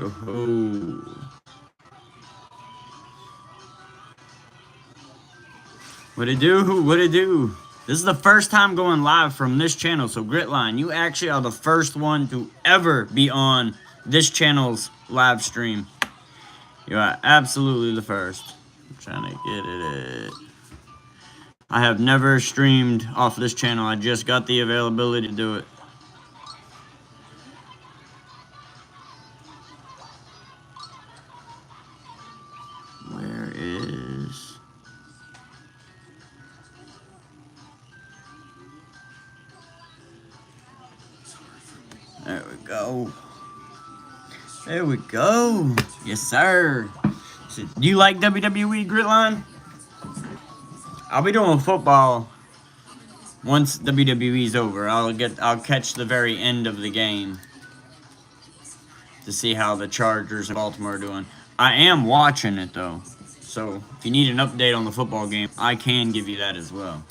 Yo-ho. What it do? What it do? This is the first time going live from this channel, so Gritline, you actually are the first one to ever be on this channel's live stream. You are absolutely the first. I'm trying to get it. I have never streamed off this channel. I just got the availability to do it. Where is... There we go. There we go. Yes, sir. So, do you like WWE, Gritline? I'll be doing football once WWE's over. I'll catch the very end of the game to see how the Chargers and Baltimore are doing. I am watching it though, so if you need an update on the football game, I can give you that as well.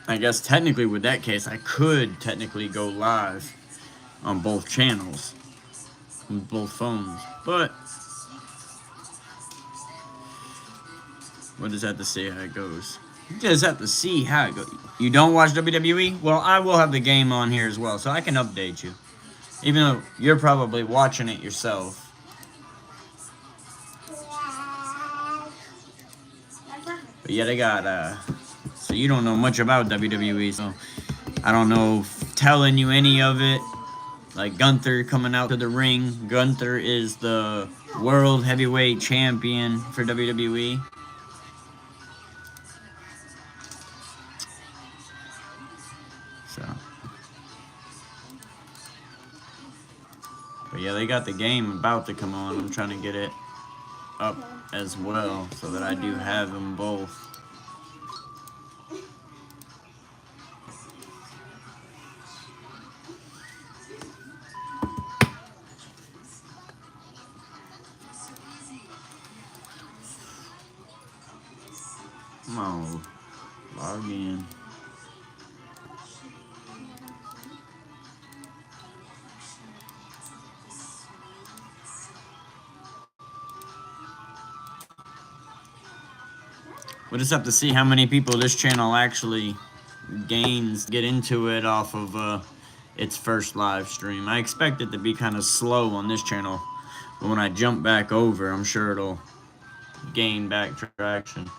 I guess technically with that case, I could technically go live on both channels, on both phones, but we'll just have to see how it goes. You just have to see how it goes. You don't watch WWE? Well, I will have the game on here as well, so I can update you, even though you're probably watching it yourself. But yeah, they got, so you don't know much about WWE, so I don't know telling you any of it. Like Gunther coming out to the ring. Gunther is the World Heavyweight Champion for WWE. So. But yeah, they got the game about to come on. I'm trying to get it up as well so that I do have them both. Come on, log in. We'll just have to see how many people this channel actually get into it off of its first live stream. I expect it to be kind of slow on this channel, but when I jump back over, I'm sure it'll gain back traction.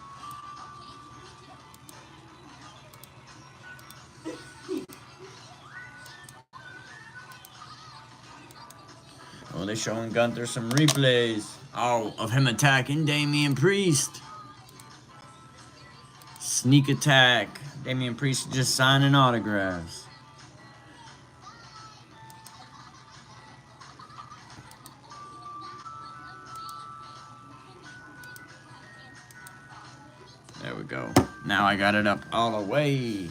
Oh, they're showing Gunther some replays. Oh, of him attacking Damian Priest. Sneak attack. Damian Priest just signing autographs. There we go. Now I got it up all the way.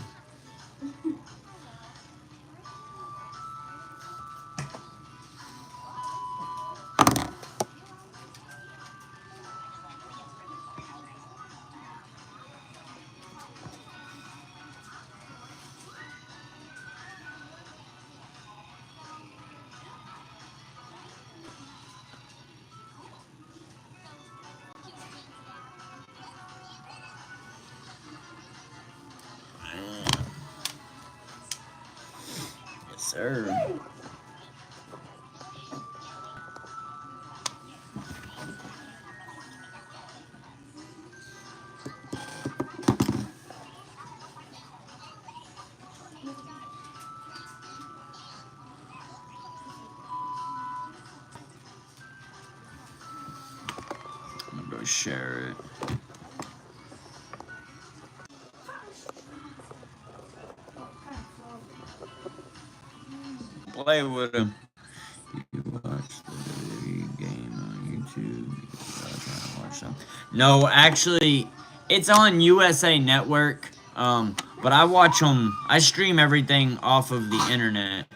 Sir. I'm gonna go share it. Play with him. You watch the game on YouTube. Watch them. No, actually, it's on USA Network. But I watch them. I stream everything off of the internet.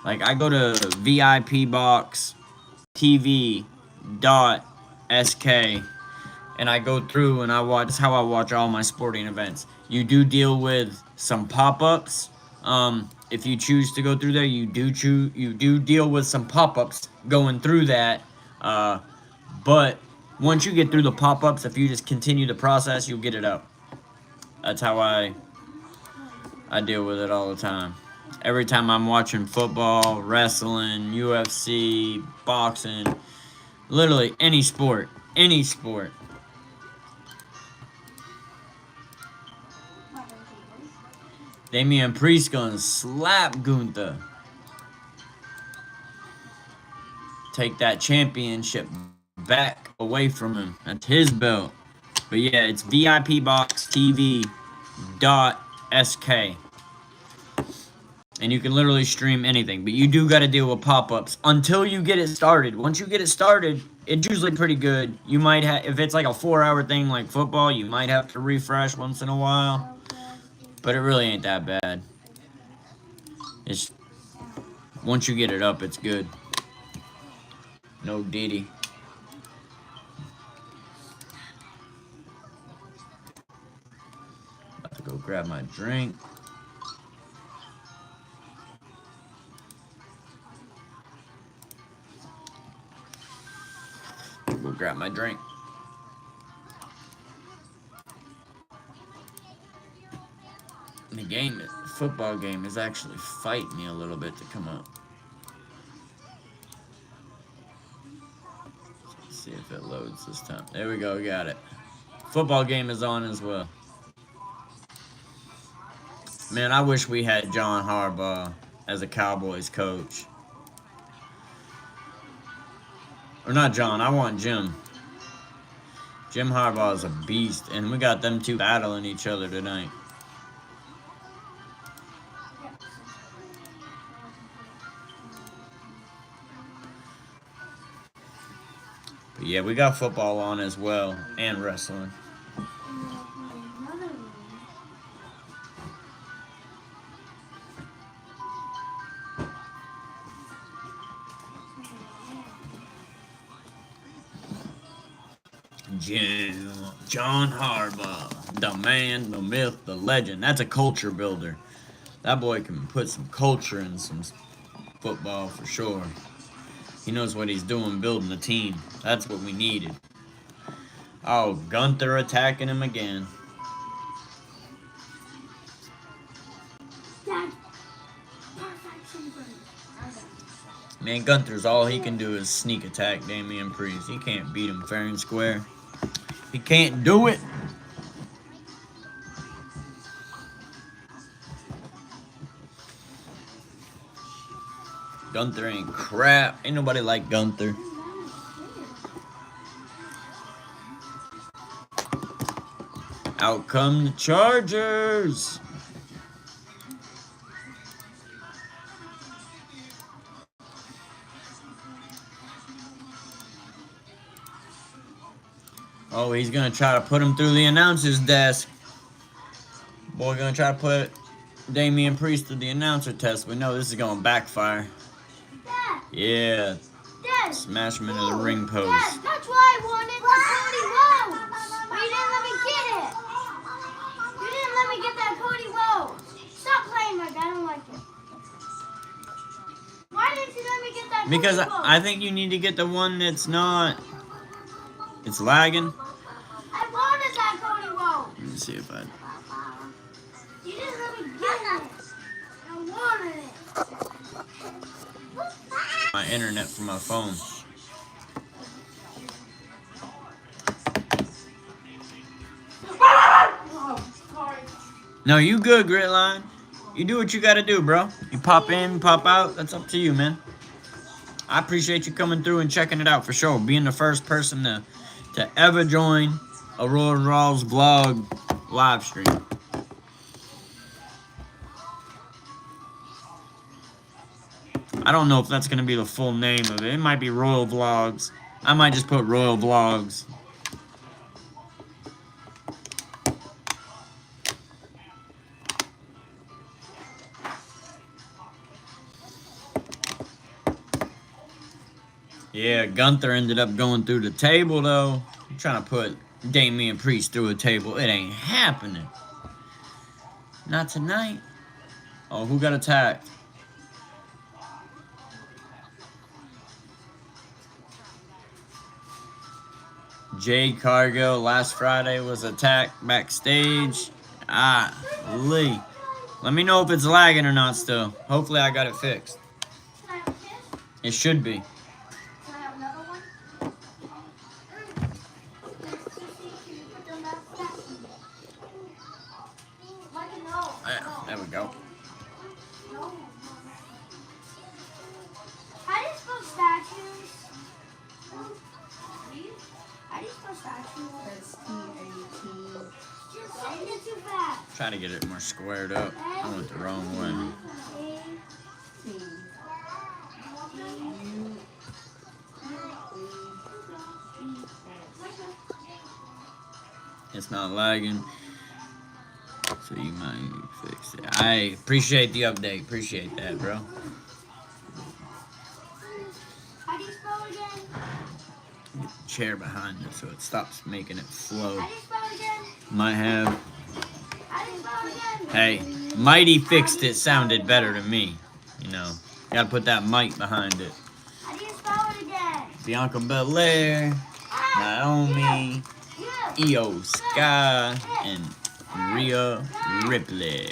Like I go to VIPbox TV.com SK, and I go through and I watch. That's how I watch all my sporting events. You do deal with some pop-ups. If you choose to go through there, you do deal with some pop-ups going through that. But once you get through the pop-ups, if you just continue the process, you'll get it up. That's how I deal with it all the time. Every time I'm watching football, wrestling, UFC, boxing, literally any sport, any sport. Damian Priest gonna slap Gunther. Take that championship back away from him. That's his belt. But yeah, it's VIPBoxTV.SK. And you can literally stream anything. But you do got to deal with pop-ups until you get it started. Once you get it started, it's usually pretty good. You might have, if it's like a 4-hour thing like football, you might have to refresh once in a while. But it really ain't that bad. It's, once you get it up, it's good. No Diddy. About to go grab my drink. Go grab my drink. The game, football game, is actually fighting me a little bit to come up. Let's see if it loads this time. There we go, got it. Football game is on as well. Man, I wish we had John Harbaugh as a Cowboys coach. Or not John, I want Jim. Jim Harbaugh is a beast, and we got them two battling each other tonight. But yeah, we got football on as well, and wrestling. John Harbaugh, the man, the myth, the legend. That's a culture builder. That boy can put some culture in some football for sure. He knows what he's doing building a team. That's what we needed. Oh, Gunther attacking him again. Man, Gunther's all he can do is sneak attack Damian Priest. He can't beat him fair and square. He can't do it. Gunther ain't crap. Ain't nobody like Gunther. Out come the Chargers. Oh, he's going to try to put him through the announcer's desk. Boy, going to try to put Damian Priest through the announcer test. We know this is going to backfire. Dad. Yeah. Dad. Smash him into the ring post. Dad, that's why I wanted the Cody Rhodes. You didn't let me get it. You didn't let me get that Cody Rhodes. Stop playing, Mike. I don't like it. Why didn't you let me get that Because Cody Rhodes? I think you need to get the one that's not... It's lagging. I wanted that Cody Rhodes. Let me see if I... You didn't let me get it. I wanted it. My internet from my phone. No, you good, Gritline. You do what you gotta do, bro. You pop in, pop out. That's up to you, man. I appreciate you coming through and checking it out for sure. Being the first person to ever join a Royal Rawls vlog live stream. I don't know if that's going to be the full name of it. It might be Royal Vlogs. I might just put Royal Vlogs. Yeah, Gunther ended up going through the table, though. I'm trying to put Damian Priest through a table. It ain't happening. Not tonight. Oh, who got attacked? Jade Cargill last Friday was attacked backstage. Lee. Let me know if it's lagging or not still. Hopefully I got it fixed. Can I have a kiss? It should be. Can I have another one? Can you put them back? Like no. There we go. No. How do you spell statues? How do you spell statues? S-T-A-T. Just saying it too fast. Trying to get it more squared up. I went the wrong way. It's not lagging. So you might fix it. I appreciate the update. Appreciate that, bro. How do you spell it again? Get the chair behind it so it stops making it flow. How do you spell it again? Might have. How do you spell it again? Hey, Mighty fixed it sounded better to me. You know, gotta put that might behind it. How do you spell it again? Bianca Belair, Naomi, Yeah. Io Sky, and Rhea Ripley.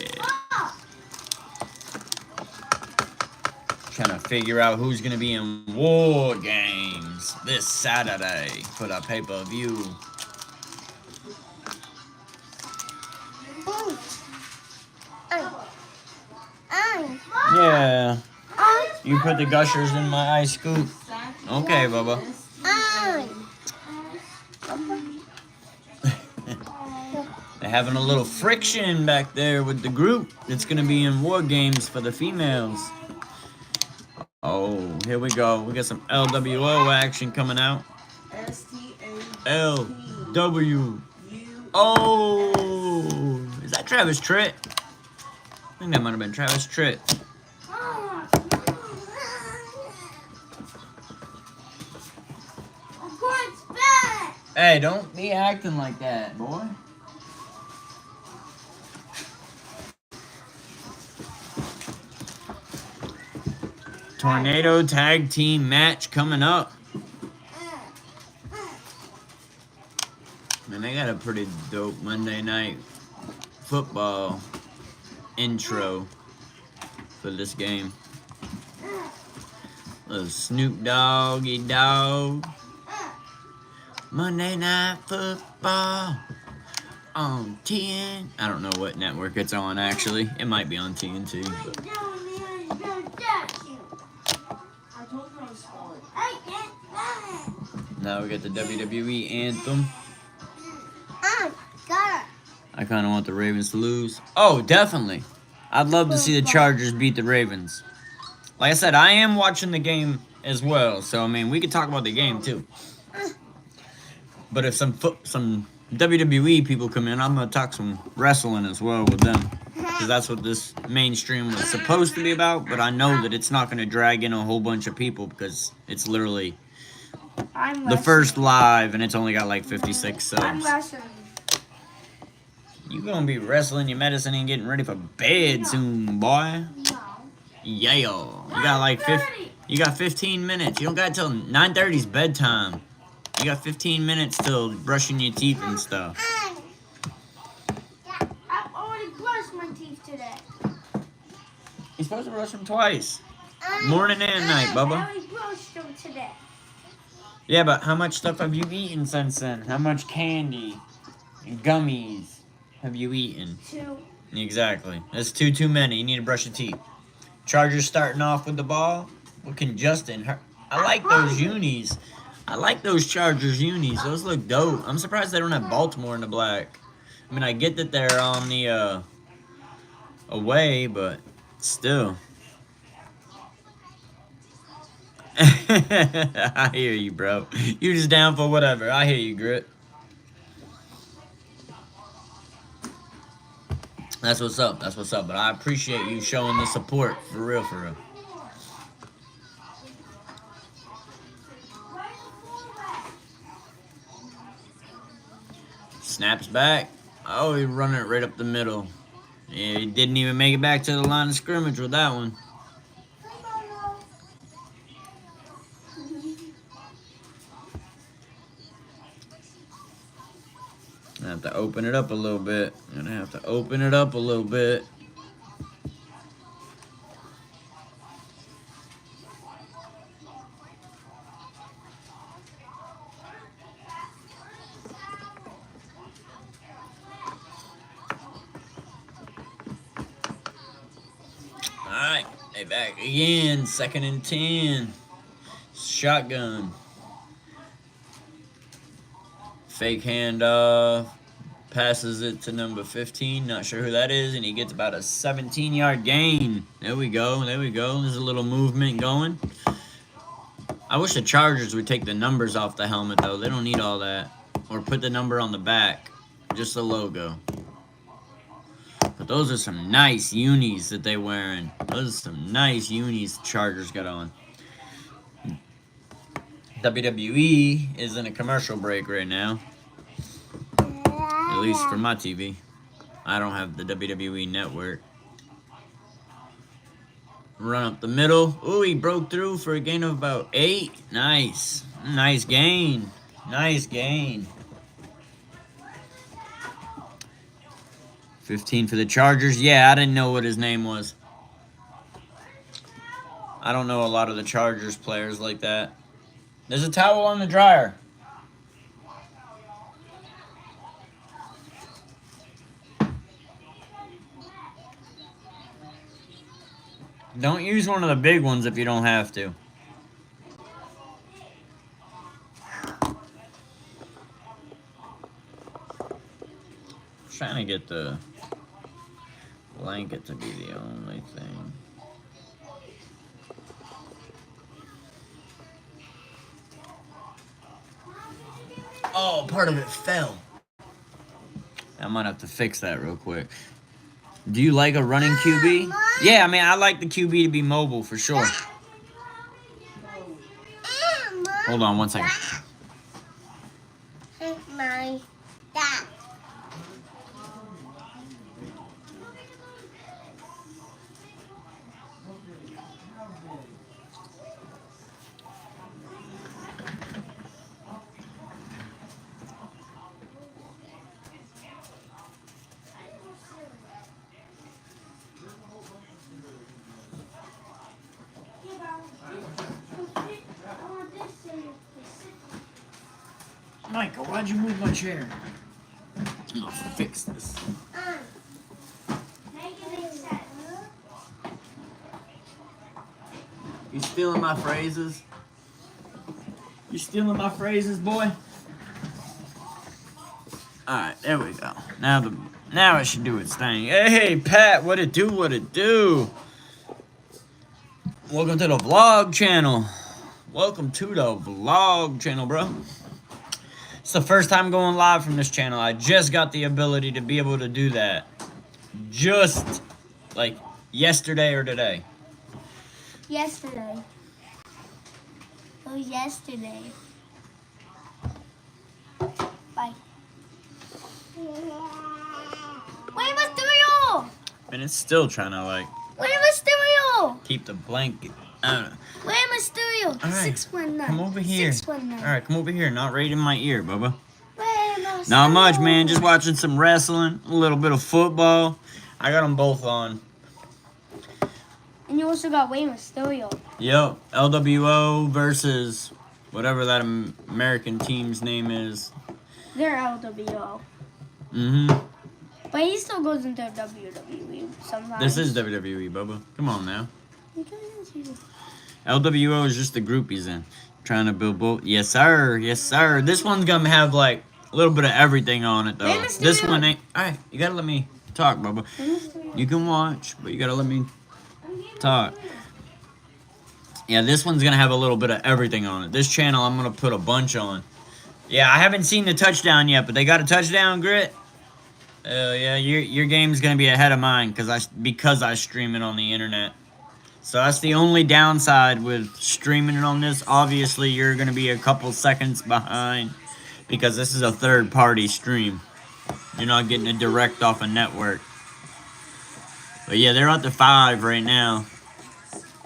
Trying to figure out who's gonna be in War Games this Saturday for the pay-per-view. Yeah. You put the gushers in my ice scoop. Okay, Bubba. They're having a little friction back there with the group that's gonna be in War Games for the females. Oh, here we go. We got some LWO action coming out. LW. Oh, is that Travis Tritt? I think that might have been Travis Tritt. Hey, don't be acting like that, boy. Tornado tag team match coming up. Man, they got a pretty dope Monday night football intro for this game. Little Snoop Doggy Dogg. Monday Night Football on TN. I don't know what network it's on actually. It might be on TNT. But. Now we got the WWE anthem. I kind of want the Ravens to lose. Oh, definitely. I'd love to see the Chargers beat the Ravens. Like I said, I am watching the game as well. So, I mean, we could talk about the game, too. But if some WWE people come in, I'm going to talk some wrestling as well with them. Because that's what this mainstream was supposed to be about. But I know that it's not going to drag in a whole bunch of people because it's literally the first live and it's only got like 56 subs. You gonna be wrestling your medicine and getting ready for bed soon, boy. Yeah. You got like 15 minutes. You don't got till 9:30's bedtime. You got 15 minutes till brushing your teeth and stuff. I've already brushed my teeth today. You're supposed to brush them twice. Morning and night, Bubba. I already brushed them today. Yeah, but how much stuff have you eaten since then? How much candy and gummies have you eaten? 2. Exactly. That's too many. You need to brush your teeth. Chargers starting off with the ball. What can Justin... I like those unis. I like those Chargers unis. Those look dope. I'm surprised they don't have Baltimore in the black. I mean, I get that they're on the away, but still. I hear you, bro. You just down for whatever. I hear you, Grit. That's what's up. That's what's up. But I appreciate you showing the support. For real, for real. Snaps back. Oh, he's running it right up the middle. Yeah, he didn't even make it back to the line of scrimmage with that one. I have to open it up a little bit. I'm gonna have to open it up a little bit. Alright, they back again. 2nd and 10. Shotgun. Fake handoff. Passes it to number 15. Not sure who that is. And he gets about a 17-yard gain. There we go. There we go. There's a little movement going. I wish the Chargers would take the numbers off the helmet, though. They don't need all that. Or put the number on the back. Just the logo. But those are some nice unis that they're wearing. Those are some nice unis the Chargers got on. WWE is in a commercial break right now. At least for my TV. I don't have the WWE network. Run up the middle. Ooh, he broke through for a gain of about 8. Nice. Nice gain. Nice gain. 15 for the Chargers. Yeah, I didn't know what his name was. I don't know a lot of the Chargers players like that. There's a towel on the dryer. Don't use one of the big ones if you don't have to. Trying to get the blanket to be the only thing. Oh, part of it fell. I might have to fix that real quick. Do you like a running QB? Yeah, I mean, I like the QB to be mobile for sure. Hold on one second. Michael, why'd you move my chair? I'll fix this. You stealing my phrases? You stealing my phrases, boy? Alright, there we go. Now it should do its thing. Hey, Pat, what it do, what it do? Welcome to the vlog channel. Welcome to the vlog channel, bro. It's the first time going live from this channel. I just got the ability to be able to do that. Just, like, yesterday or today. Yesterday. Oh, yesterday. Bye. Where's my stereo? And it's still trying to, like... Where's my stereo? Keep the blanket. I don't know. Where's my stereo? All right, 619. come over here. 619. All right, come over here. Not right in my ear, Bubba. Where's my stereo? Not much, man. Just watching some wrestling, a little bit of football. I got them both on. And you also got Wayne Mysterio. Yep, LWO versus whatever that American team's name is. They're LWO. Mm-hmm. But he still goes into WWE sometimes. This is WWE, Bubba. Come on now. LWO is just the group he's in. Trying to build both. Yes, sir. Yes, sir. This one's going to have, like, a little bit of everything on it, though. This one ain't... All right, you got to let me talk, Bubba. You can watch, but you got to let me talk. Yeah, this one's going to have a little bit of everything on it. This channel, I'm going to put a bunch on. Yeah, I haven't seen the touchdown yet, but they got a touchdown, Grit? Yeah, your game's going to be ahead of mine because I stream it on the internet. So that's the only downside with streaming it on this. Obviously, you're going to be a couple seconds behind because this is a third-party stream. You're not getting it direct off a network. But yeah, they're up to 5 right now.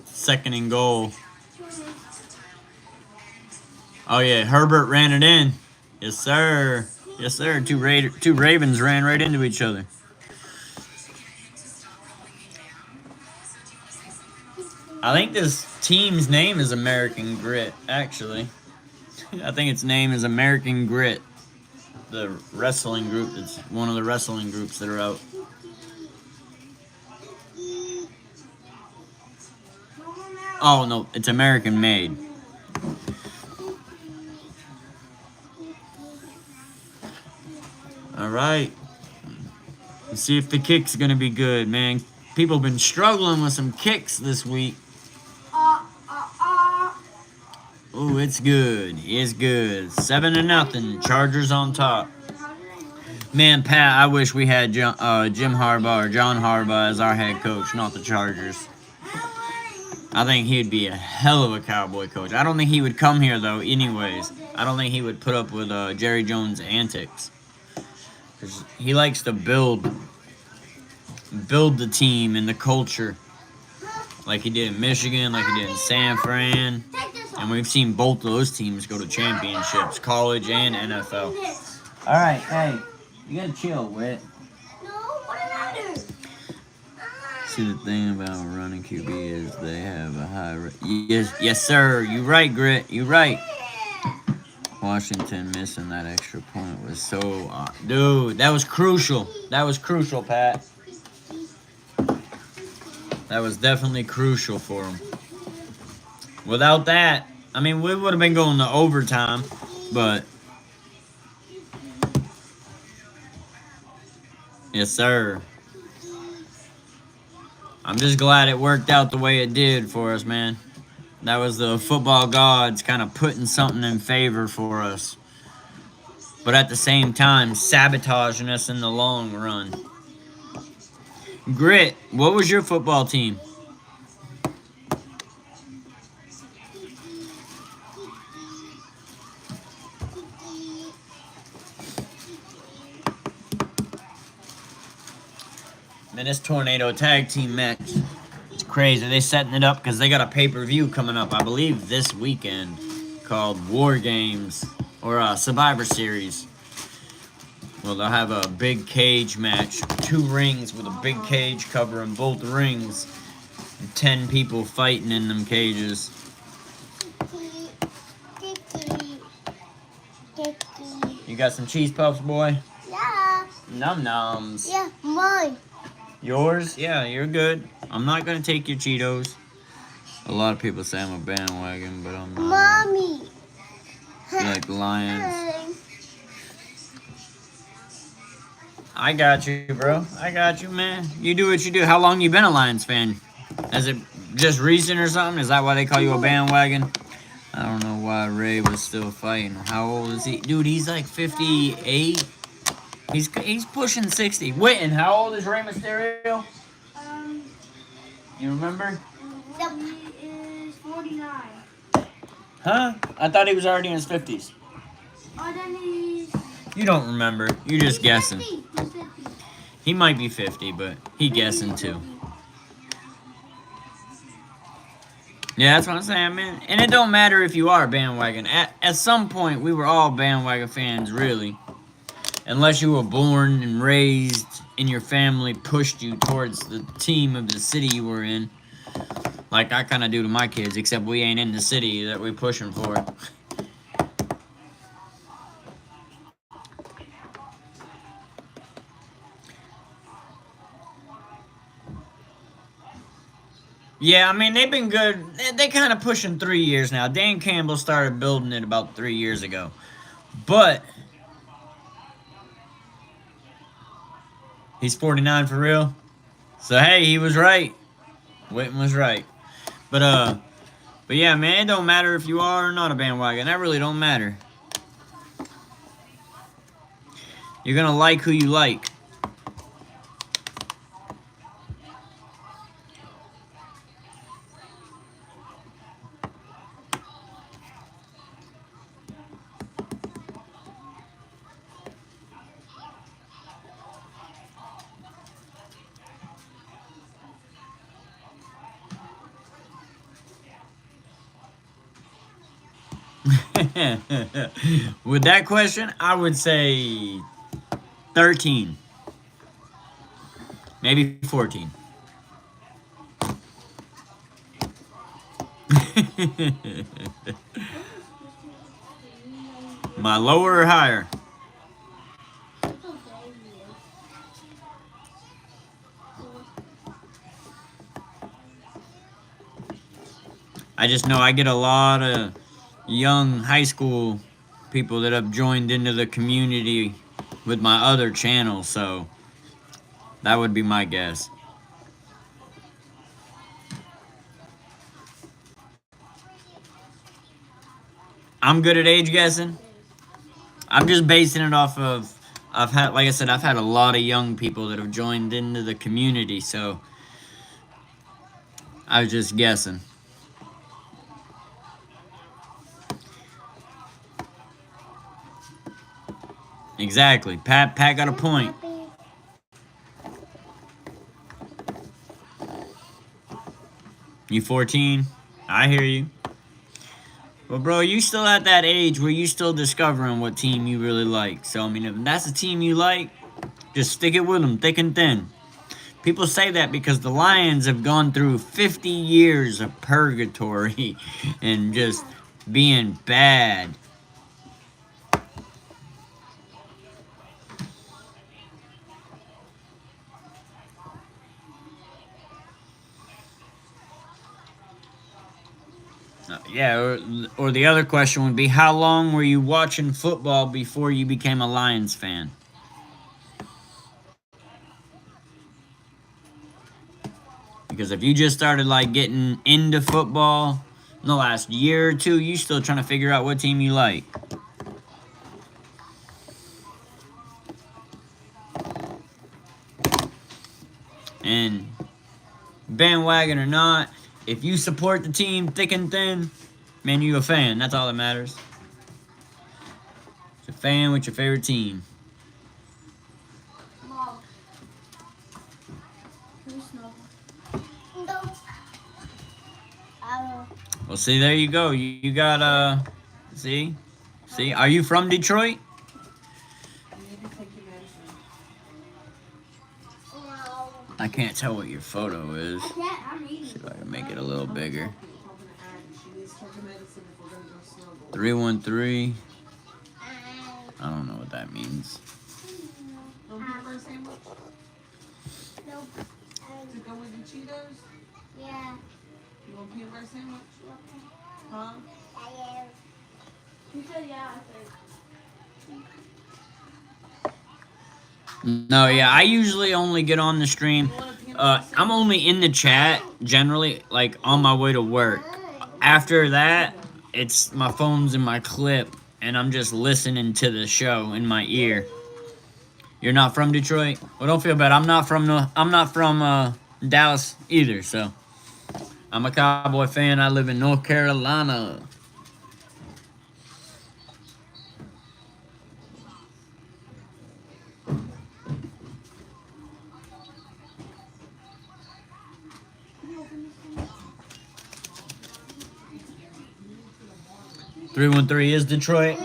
2nd and goal. Oh yeah, Herbert ran it in. Yes, sir. Yes, sir. Two Ravens ran right into each other. I think this team's name is American Grit, actually. I think its name is American Grit. The wrestling group. It's one of the wrestling groups that are out. Oh, no. It's American Made. All right. Let's see if the kick's going to be good, man. People have been struggling with some kicks this week. Oh, it's good. It's good. 7-0. Chargers on top. Man, Pat, I wish we had Jim Harbaugh or John Harbaugh as our head coach, not the Chargers. I think he'd be a hell of a Cowboy coach. I don't think he would come here, though, anyways. I don't think he would put up with Jerry Jones' antics. 'Cause he likes to build the team and the culture. Like he did in Michigan, like he did in San Fran. And we've seen both of those teams go to championships, college and NFL. All right, hey, you gotta chill, Whit. No, what did I do? See, the thing about running QB is they have a high rate. Yes, sir. You right, Grit. You right. Washington missing that extra point was so... dude, that was crucial. That was crucial, Pat. That was definitely crucial for him. Without that, I mean, we would have been going to overtime, but... yes, sir. I'm just glad it worked out the way it did for us, man. That was the football gods kind of putting something in favor for us. But at the same time, sabotaging us in the long run. Grit, what was your football team? Man, this Tornado tag team match, it's crazy. They're setting it up because they got a pay-per-view coming up, I believe, this weekend called War Games or Survivor Series. Well, they'll have a big cage match, 2 rings with a big cage covering both rings, and 10 people fighting in them cages. You got some cheese puffs, boy? Yeah. Num nums. Yeah, mine. Yours? Yeah, you're good. I'm not gonna take your Cheetos. A lot of people say I'm a bandwagon, but I'm not. Mommy. You like Lions? I got you, bro. I got you, man. You do what you do. How long you been a Lions fan? Is it just recent or something? Is that why they call you a bandwagon? I don't know why Ray was still fighting. How old is he? Dude, he's like 58. He's pushing 60. Wait, and how old is Rey Mysterio? You remember? He is 49. Huh? I thought he was already in his 50s. Oh, then he's... You don't remember. You're just guessing. 50. He's 50. He might be 50, but he guessing too. Yeah, that's what I'm saying, man. And it don't matter if you are a bandwagon. At some point, we were all bandwagon fans, really. Unless you were born and raised and your family pushed you towards the team of the city you were in. Like I kind of do to my kids, except we ain't in the city that we're pushing for. Yeah, I mean, they've been good. They kind of pushing 3 years now. Dan Campbell started building it about 3 years ago. But he's 49 for real. So, hey, he was right. Witten was right. But yeah, man, it don't matter if you are or not a bandwagon. That really don't matter. You're going to like who you like. With that question, I would say 13. Maybe 14. My lower or higher? I just know I get a lot of young high school people that have joined into the community with my other channel, so that would be my guess. I'm good at age guessing. I'm just basing it off of like I said, I've had a lot of young people that have joined into the community, so I was just guessing. Exactly. Pat got a point. You 14? I hear you. Well, bro, you still at that age where you still discovering what team you really like. So, I mean, if that's a team you like, just stick it with them, thick and thin. People say that because the Lions have gone through 50 years of purgatory and just being bad. Yeah, or the other question would be, how long were you watching football before you became a Lions fan? Because if you just started like getting into football in the last year or two, you still trying to figure out what team you like. And bandwagon or not, if you support the team thick and thin, man, you a fan. That's all that matters. It's a fan with your favorite team. Mom. Who's no? Well, see, there you go. You got, see? Are you from Detroit? I can't tell what your photo is. See if I can make it a little bigger. 313. I don't know what that means. No peanut butter sandwich? Nope. To go with the Cheetos? Yeah. You want peanut butter sandwich? Huh? You said yeah, No, yeah, I usually only get on the stream. I'm only in the chat, generally, like, on my way to work. After that, it's my phone's in my clip, and I'm just listening to the show in my ear. You're not from Detroit? Well, don't feel bad. I'm not from Dallas either, so. I'm a Cowboy fan. I live in North Carolina. .313 is Detroit.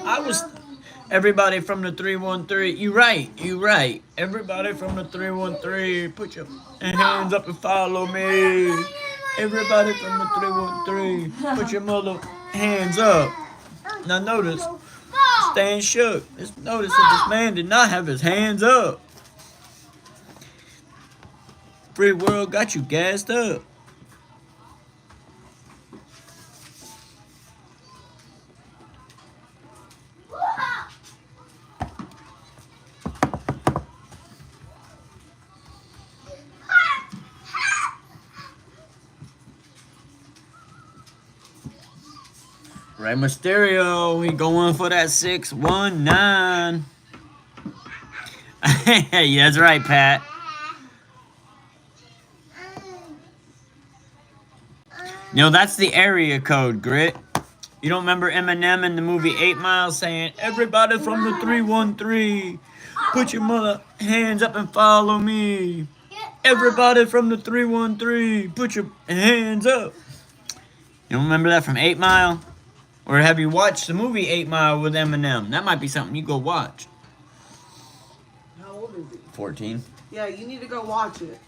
Everybody from the 313. You right. Everybody from the 313. Put your hands up and follow me. Everybody from the 313. Put your mother hands up. Now notice, Stan shook. Notice that this man did not have his hands up. Free world got you gassed up. Rey Mysterio, he going for that 619. Yeah, that's right, Pat. No, that's the area code, Grit. You don't remember Eminem in the movie 8 Mile saying, everybody from the 313, put your mother hands up and follow me. Everybody from the 313, put your hands up. You don't remember that from 8 Mile? Or have you watched the movie 8 Mile with Eminem? That might be something you go watch. How old is he? 14. Yeah, you need to go watch it.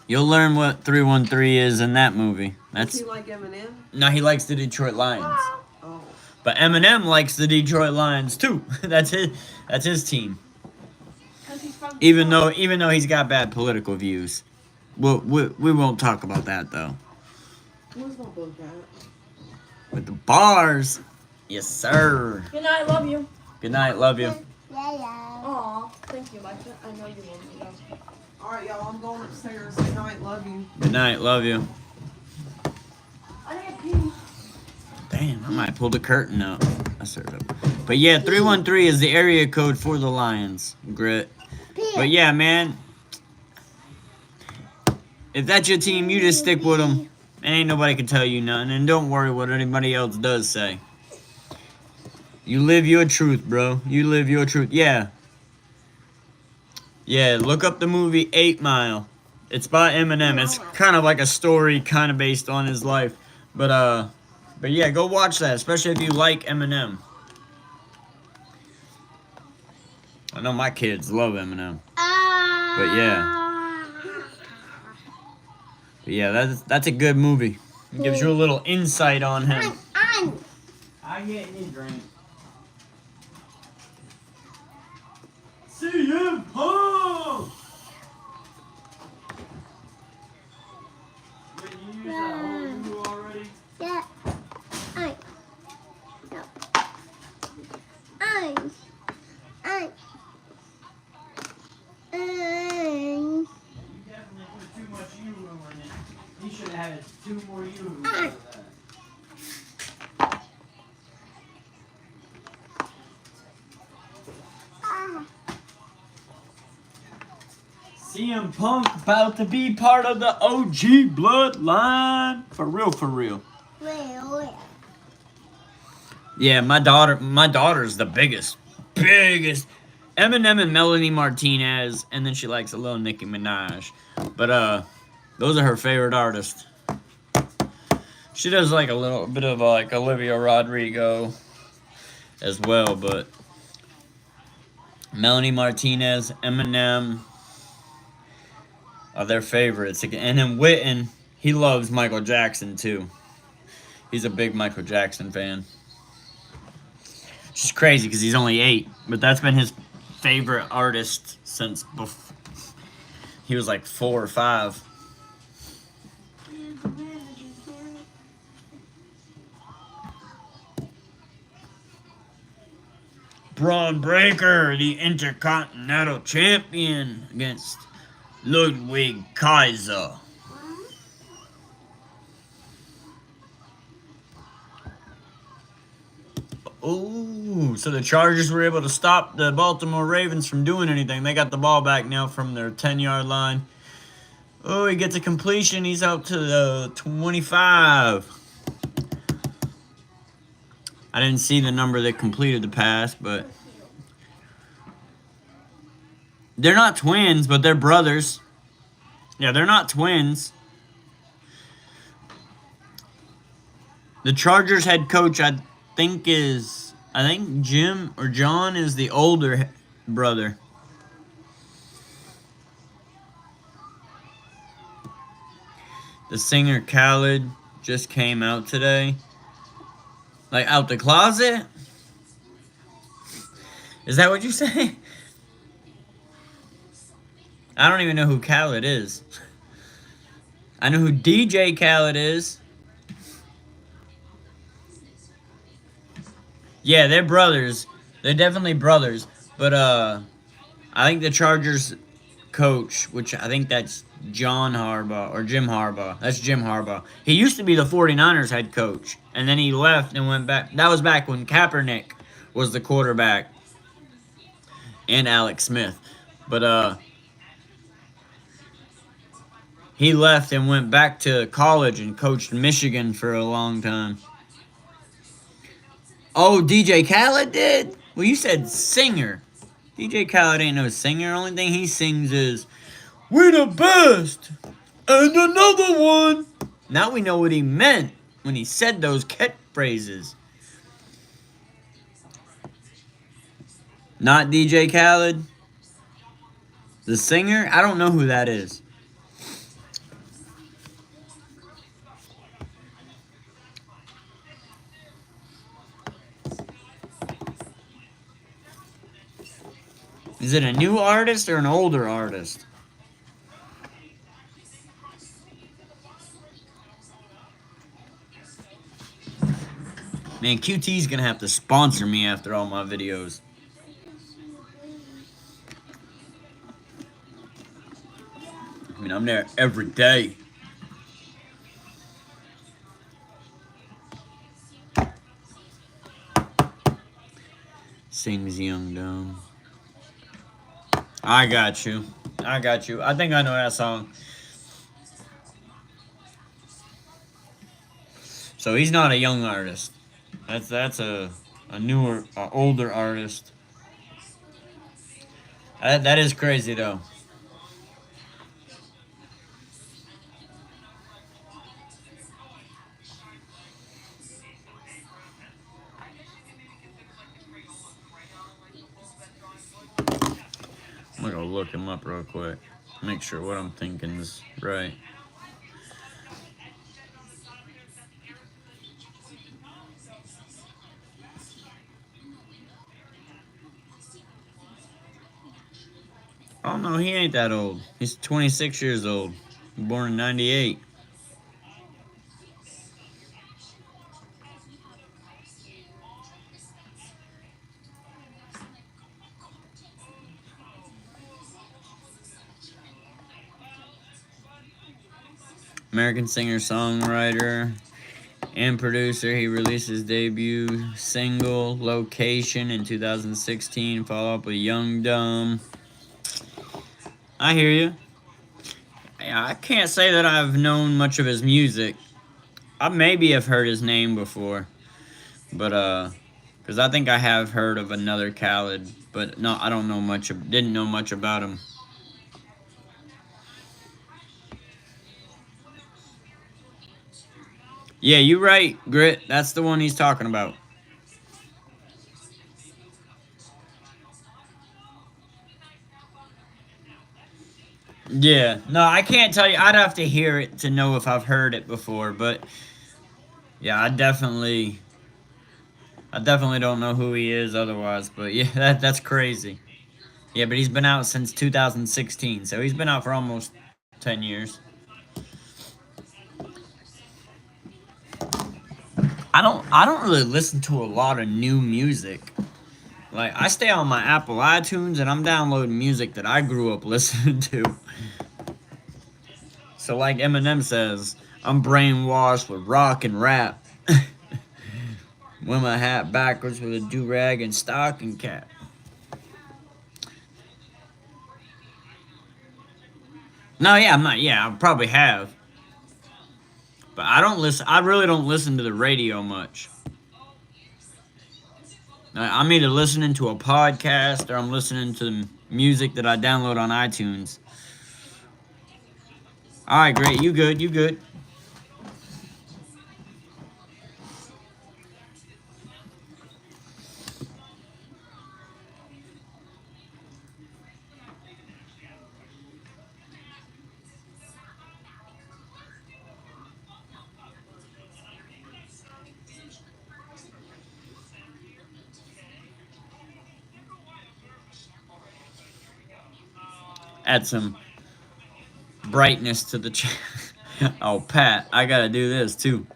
You'll learn what 313 is in that movie. Does That's he like Eminem? no, he likes the Detroit Lions. Oh. But Eminem likes the Detroit Lions too. That's his team. 'Cause he's from Even Detroit. though he's got bad political views. We won't talk about that though. Where's my book at? With the bars. Yes, sir. Good night, love you. Good night, love you. Aw, thank you, Micah. I know you love me, though. Alright, y'all, I'm going upstairs. Good night. Love you. Good night, love you. I didn't pee. Damn, I might pull the curtain up. I started up. But yeah, 313 is the area code for the Lions. Grit. But yeah, man. If that's your team, you just stick with them. Ain't nobody can tell you nothing. And don't worry what anybody else does say. You live your truth, bro. You live your truth. Yeah. Yeah, look up the movie 8 Mile. It's by Eminem. It's kind of like a story kind of based on his life. But yeah, go watch that, especially if you like Eminem. I know my kids love Eminem. But yeah, that's a good movie. It gives you a little insight on him. I get any drink. CM Punk! Wait, you used that whole glue already? You definitely put too much yoo-hoo in it. You should have had 2 more yoo-hoos for that. CM Punk about to be part of the OG bloodline. For real, for real. Yeah, my daughter's the biggest. Eminem and Melanie Martinez, and then she likes a little Nicki Minaj. But those are her favorite artists. She does like a little bit of like Olivia Rodrigo as well, but Melanie Martinez, Eminem are their favorites. And then Witten, he loves Michael Jackson too. He's a big Michael Jackson fan. Which is crazy because he's only 8, but that's been his favorite artist since before he was like 4 or 5. Braun Breaker, the Intercontinental Champion, against Ludwig Kaiser. Oh, so the Chargers were able to stop the Baltimore Ravens from doing anything. They got the ball back now from their 10-yard line. Oh, he gets a completion. He's out to the 25. I didn't see the number that completed the pass, but they're not twins, but they're brothers. Yeah, they're not twins. The Chargers head coach, I think Jim or John is the older brother. The singer Khaled just came out today. Like out the closet? Is that what you say? I don't even know who Khaled is. I know who DJ Khaled is. Yeah, they're brothers. They're definitely brothers. But I think the Chargers coach, which I think that's John Harbaugh or Jim Harbaugh. That's Jim Harbaugh. He used to be the 49ers head coach, and then he left and went back. That was back when Kaepernick was the quarterback and Alex Smith. But he left and went back to college and coached Michigan for a long time. Oh, DJ Khaled did? Well, you said singer. DJ Khaled ain't no singer. Only thing he sings is, "We're the best!" And another one! Now we know what he meant. when he said those catchphrases. Not DJ Khaled. The singer? I don't know who that is. Is it a new artist or an older artist? Man, QT's gonna have to sponsor me after all my videos. I mean, I'm there every day. Sings Young Dumb. I got you. I got you. I think I know that song. So he's not a young artist. That's a newer, older artist. That is crazy though. I'm gonna go look him up real quick. Make sure what I'm thinking is right. Oh no, he ain't that old. He's 26 years old. Born in 98. American singer, songwriter, and producer. He released his debut single, Location, in 2016. Follow up with Young Dumb. I hear you. I can't say that I've known much of his music. I maybe have heard his name before. But, because I think I have heard of another Khaled. But, no, I don't know much, didn't know much about him. Yeah, you're right, Grit. That's the one he's talking about. Yeah. No, I can't tell you. I'd have to hear it to know if I've heard it before, but yeah, I definitely don't know who he is otherwise, but yeah, that's crazy. Yeah, but he's been out since 2016, so he's been out for almost 10 years. I don't really listen to a lot of new music. Like, I stay on my Apple iTunes and I'm downloading music that I grew up listening to. So like Eminem says, I'm brainwashed with rock and rap. Wear my hat backwards with a do-rag and stocking cap. No, yeah, I probably have. But I really don't listen to the radio much. I'm either listening to a podcast or I'm listening to music that I download on iTunes. Alright, great. You good. Add some brightness to the chat. Oh, Pat, I gotta do this too.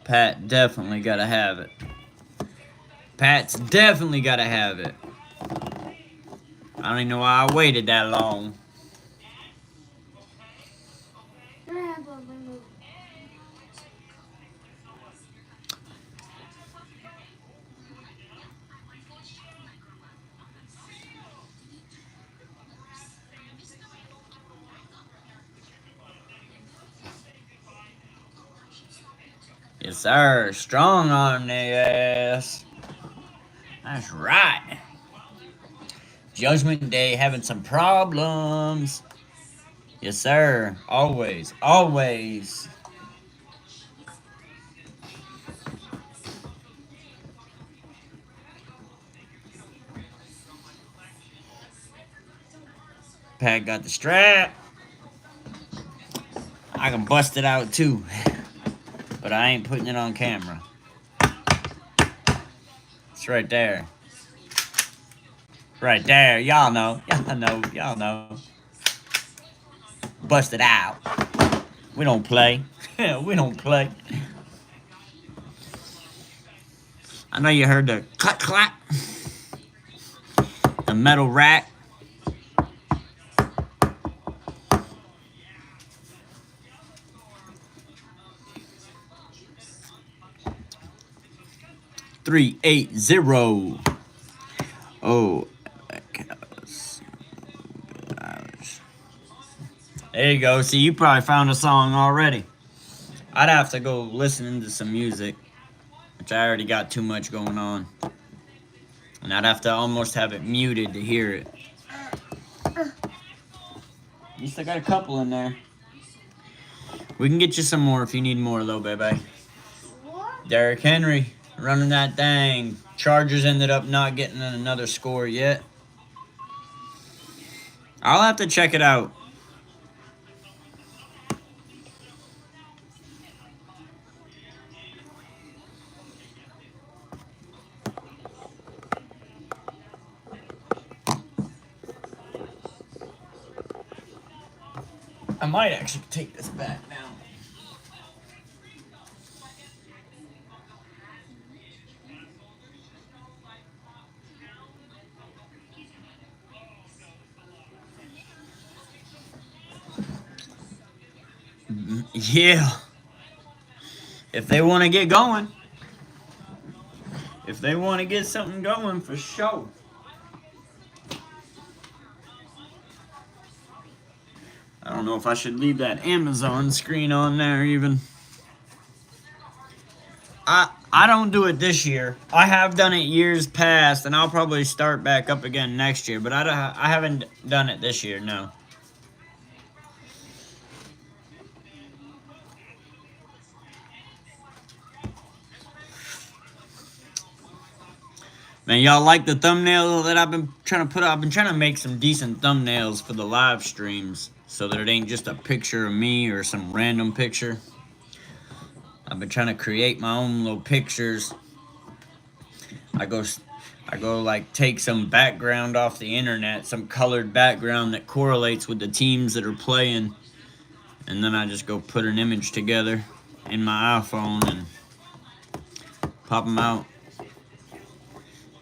Pat definitely gotta have it. Pat's definitely gotta have it. I don't even know why I waited that long. Yes, sir. Strong on the ass. That's right. Judgment Day having some problems. Yes, sir. Always. Always. Pat got the strap. I can bust it out too. But I ain't putting it on camera. It's right there. Right there. Y'all know. Y'all know. Y'all know. Bust it out. We don't play. We don't play. I know you heard the clack clack. The metal rack. $380. Oh, there you go. See, you probably found a song already. I'd have to go listen to some music, which I already got too much going on. And I'd have to almost have it muted to hear it. You still got a couple in there. We can get you some more if you need more, though, baby. What? Derrick Henry running that thing. Chargers ended up not getting another score yet. I'll have to check it out. I might actually take this back now. Yeah. If they want to get going. If they want to get something going, for sure. I don't know if I should leave that Amazon screen on there even. I don't do it this year. I have done it years past, and I'll probably start back up again next year. But I haven't done it this year, no. Man, y'all like the thumbnail that I've been trying to put up? I've been trying to make some decent thumbnails for the live streams so that it ain't just a picture of me or some random picture. I've been trying to create my own little pictures. I go like take some background off the internet, some colored background that correlates with the teams that are playing, and then I just go put an image together in my iPhone and pop them out.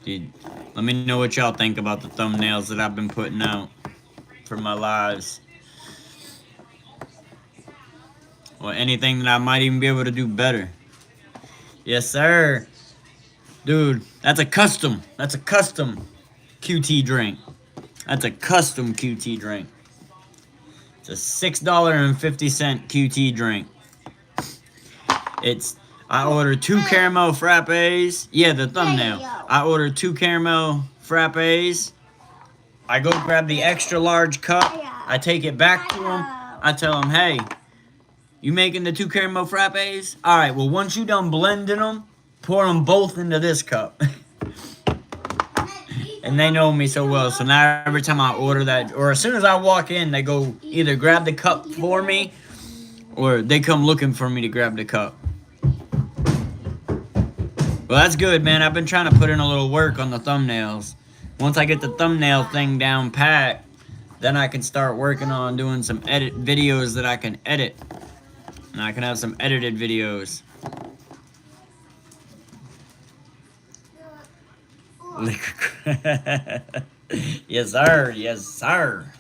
Dude, let me know what y'all think about the thumbnails that I've been putting out for my lives. Or anything that I might even be able to do better. Yes, sir. Dude, that's a custom. That's a custom QT drink. That's a custom QT drink. It's a $6.50 QT drink. I ordered 2 caramel frappes. Yeah, the thumbnail. I ordered 2 caramel frappes. I go grab the extra large cup. I take it back to them. I tell them, hey, you making the 2 caramel frappes? All right, well, once you done blending them, pour them both into this cup. And they know me so well. So now every time I order that, or as soon as I walk in, they go either grab the cup for me, or they come looking for me to grab the cup. Well, that's good, man. I've been trying to put in a little work on the thumbnails. Once I get the thumbnail thing down pat, then I can start working on doing some videos that I can edit. And I can have some edited videos. Yes, sir. Yes, sir.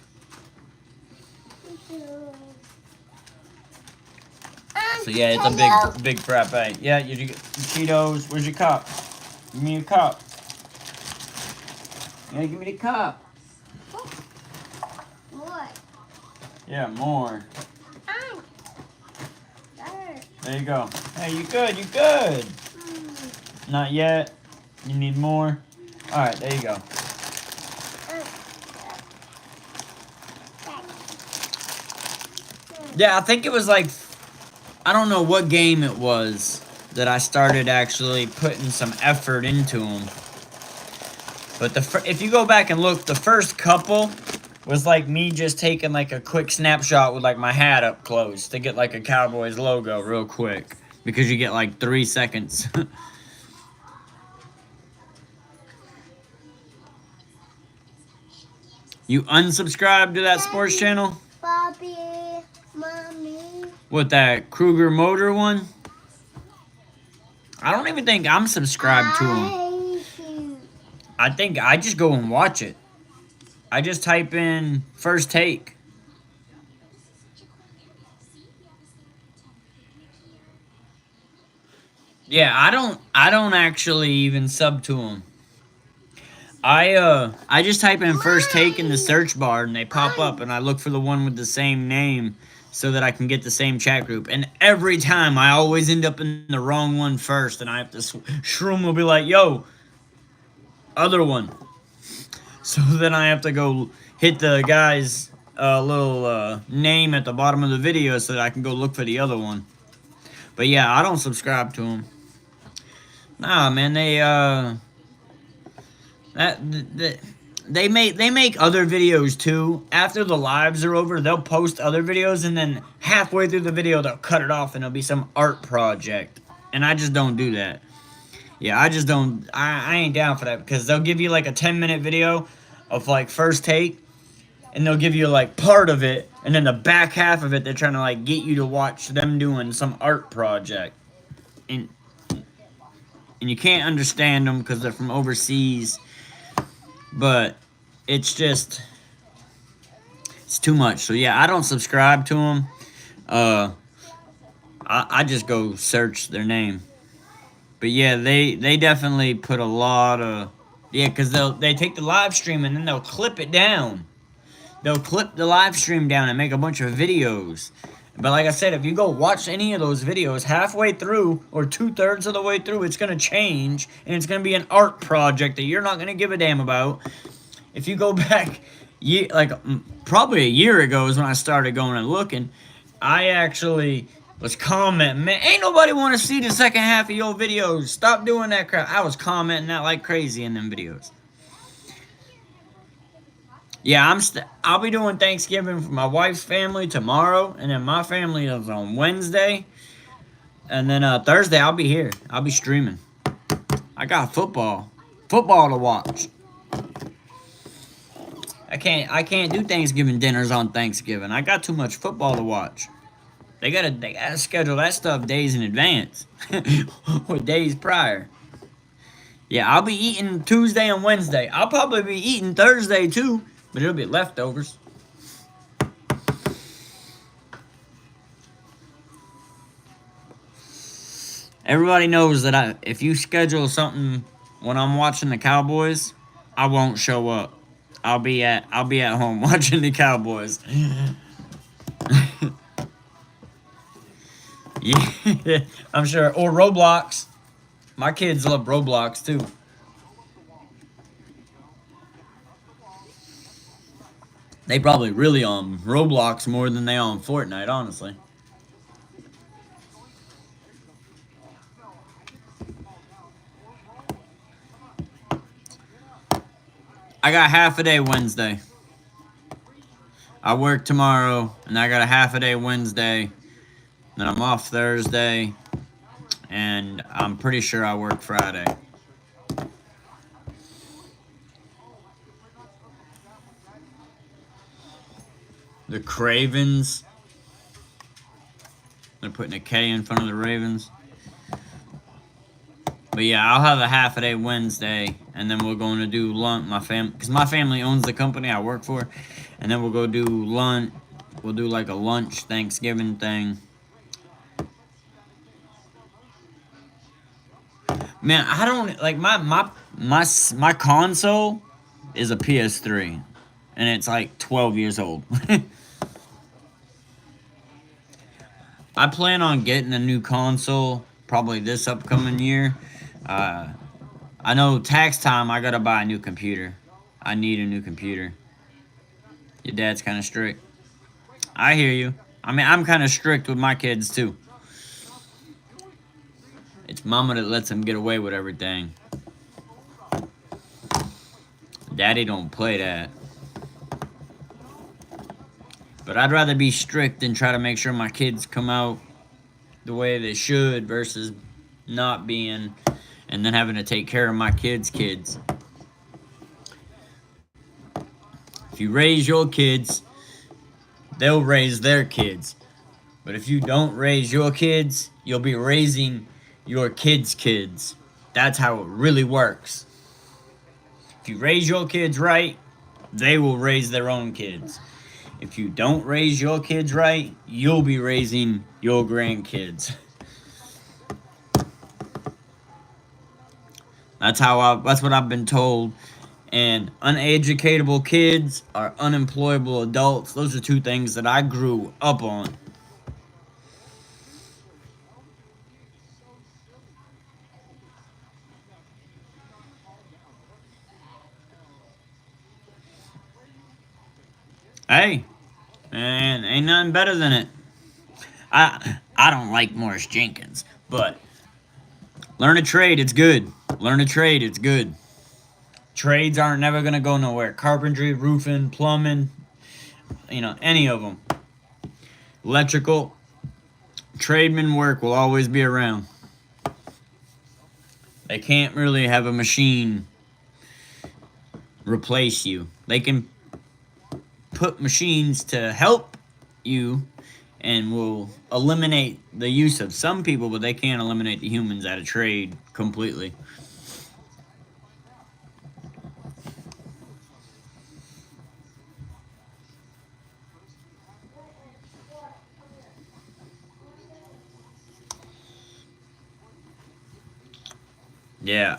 So yeah, it's a big frappe. Yeah, you get Cheetos. Where's your cup? Give me your cup. Yeah, give me the cup. What? Yeah, more. There you go. Hey, you good? You good? Not yet. You need more. All right, there you go. Yeah, I think it was like, I don't know what game it was that I started actually putting some effort into them. But if you go back and look, the first couple, was like me just taking like a quick snapshot with like my hat up close to get like a Cowboys logo real quick. Because you get like 3 seconds. You unsubscribed to that sports channel? Bobby, Mommy. What, that Kruger Motor one? I don't even think I'm subscribed to him. I think I just go and watch it. I just type in First Take. Yeah, I don't actually even sub to him. I just type in First Take in the search bar and they pop up and I look for the one with the same name so that I can get the same chat group. And every time I always end up in the wrong one first and I have to Shroom will be like, "Yo, other one." So then I have to go hit the guy's little name at the bottom of the video so that I can go look for the other one. But yeah, I don't subscribe to him. Nah, man, they make other videos too. After the lives are over, they'll post other videos, and then halfway through the video, they'll cut it off, and it'll be some art project. And I just don't do that. Yeah, I just don't. I ain't down for that because they'll give you like a 10-minute video of like First Take, and they'll give you like part of it, and then the back half of it, they're trying to like get you to watch them doing some art project. And you can't understand them because they're from overseas. But it's just, it's too much. So yeah, I don't subscribe to them. I just go search their name. But yeah, they definitely put a lot of, yeah, because they take the live stream and then they'll clip it down. They'll clip the live stream down and make a bunch of videos. But like I said, if you go watch any of those videos, halfway through or 2/3 of the way through, it's going to change. And it's going to be an art project that you're not going to give a damn about. If you go back, like probably a year ago is when I started going and looking. I actually was commenting, "Man, ain't nobody want to see the second half of your videos. Stop doing that crap." I was commenting that like crazy in them videos. Yeah, I'll be doing Thanksgiving for my wife's family tomorrow, and then my family is on Wednesday, and then Thursday I'll be here. I'll be streaming. I got football to watch. I can't do Thanksgiving dinners on Thanksgiving. I got too much football to watch. They gotta schedule that stuff days in advance, or days prior. Yeah, I'll be eating Tuesday and Wednesday. I'll probably be eating Thursday too. But it'll be leftovers. Everybody knows that if you schedule something when I'm watching the Cowboys, I won't show up. I'll be at home watching the Cowboys. Yeah, I'm sure. Or Roblox. My kids love Roblox too. They probably really on Roblox more than they on Fortnite, honestly. I got half a day Wednesday. I work tomorrow, and I got a half a day Wednesday. Then I'm off Thursday, and I'm pretty sure I work Friday. The Cravens. They're putting a K in front of the Ravens. But yeah, I'll have a half a day Wednesday, and then we're going to do lunch. Because my family owns the company I work for, and then we'll go do lunch. We'll do like a lunch Thanksgiving thing. Man, I don't like my console is a PS3, and it's like 12 years old. I plan on getting a new console probably this upcoming year. I know tax time, I gotta buy a new computer. I need a new computer. Your dad's kind of strict. I hear you. I mean, I'm kind of strict with my kids too. It's mama that lets them get away with everything. Daddy don't play that. But I'd rather be strict and try to make sure my kids come out the way they should versus not being, and then having to take care of my kids' kids. If you raise your kids, they'll raise their kids. But if you don't raise your kids, you'll be raising your kids' kids. That's how it really works. If you raise your kids right, they will raise their own kids. If you don't raise your kids right, you'll be raising your grandkids. That's what I've been told. And uneducatable kids are unemployable adults. Those are two things that I grew up on. Hey, man, ain't nothing better than it. I don't like Morris Jenkins, but learn a trade, it's good. Learn a trade, it's good. Trades aren't never gonna go nowhere. Carpentry, roofing, plumbing, any of them. Electrical, tradesman work will always be around. They can't really have a machine replace you. They can put machines to help you and will eliminate the use of some people, but they can't eliminate the humans out of trade completely. Yeah,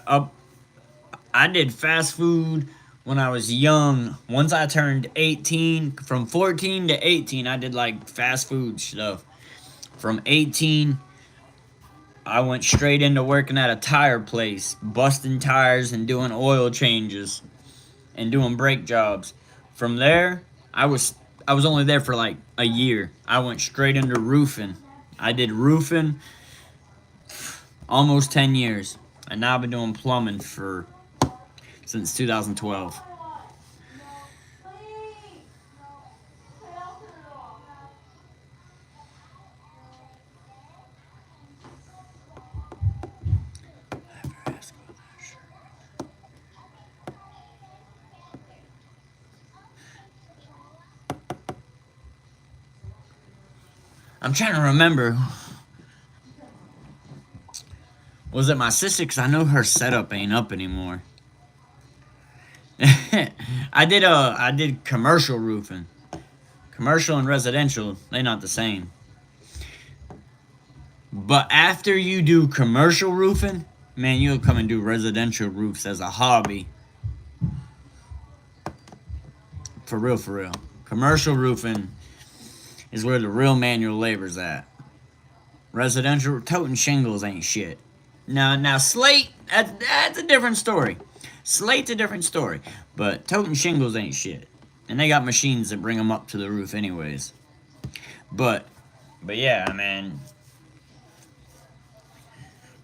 I did fast food when I was young. Once I turned 18, from 14 to 18, I did like fast food stuff. From 18, I went straight into working at a tire place, busting tires and doing oil changes and doing brake jobs. From there, I was only there for like a year. I went straight into roofing. I did roofing almost 10 years. And now I've been doing plumbing since 2012. I'm trying to remember. Was it my sister? Because I know her setup ain't up anymore. I did commercial roofing. Commercial and residential, they're not the same. But after you do commercial roofing, man, you'll come and do residential roofs as a hobby. For real, for real. Commercial roofing is where the real manual labor's at. Residential, toting shingles ain't shit. Now slate, that's a different story. Slate's a different story. But toting shingles ain't shit. And they got machines that bring them up to the roof anyways. But yeah, man.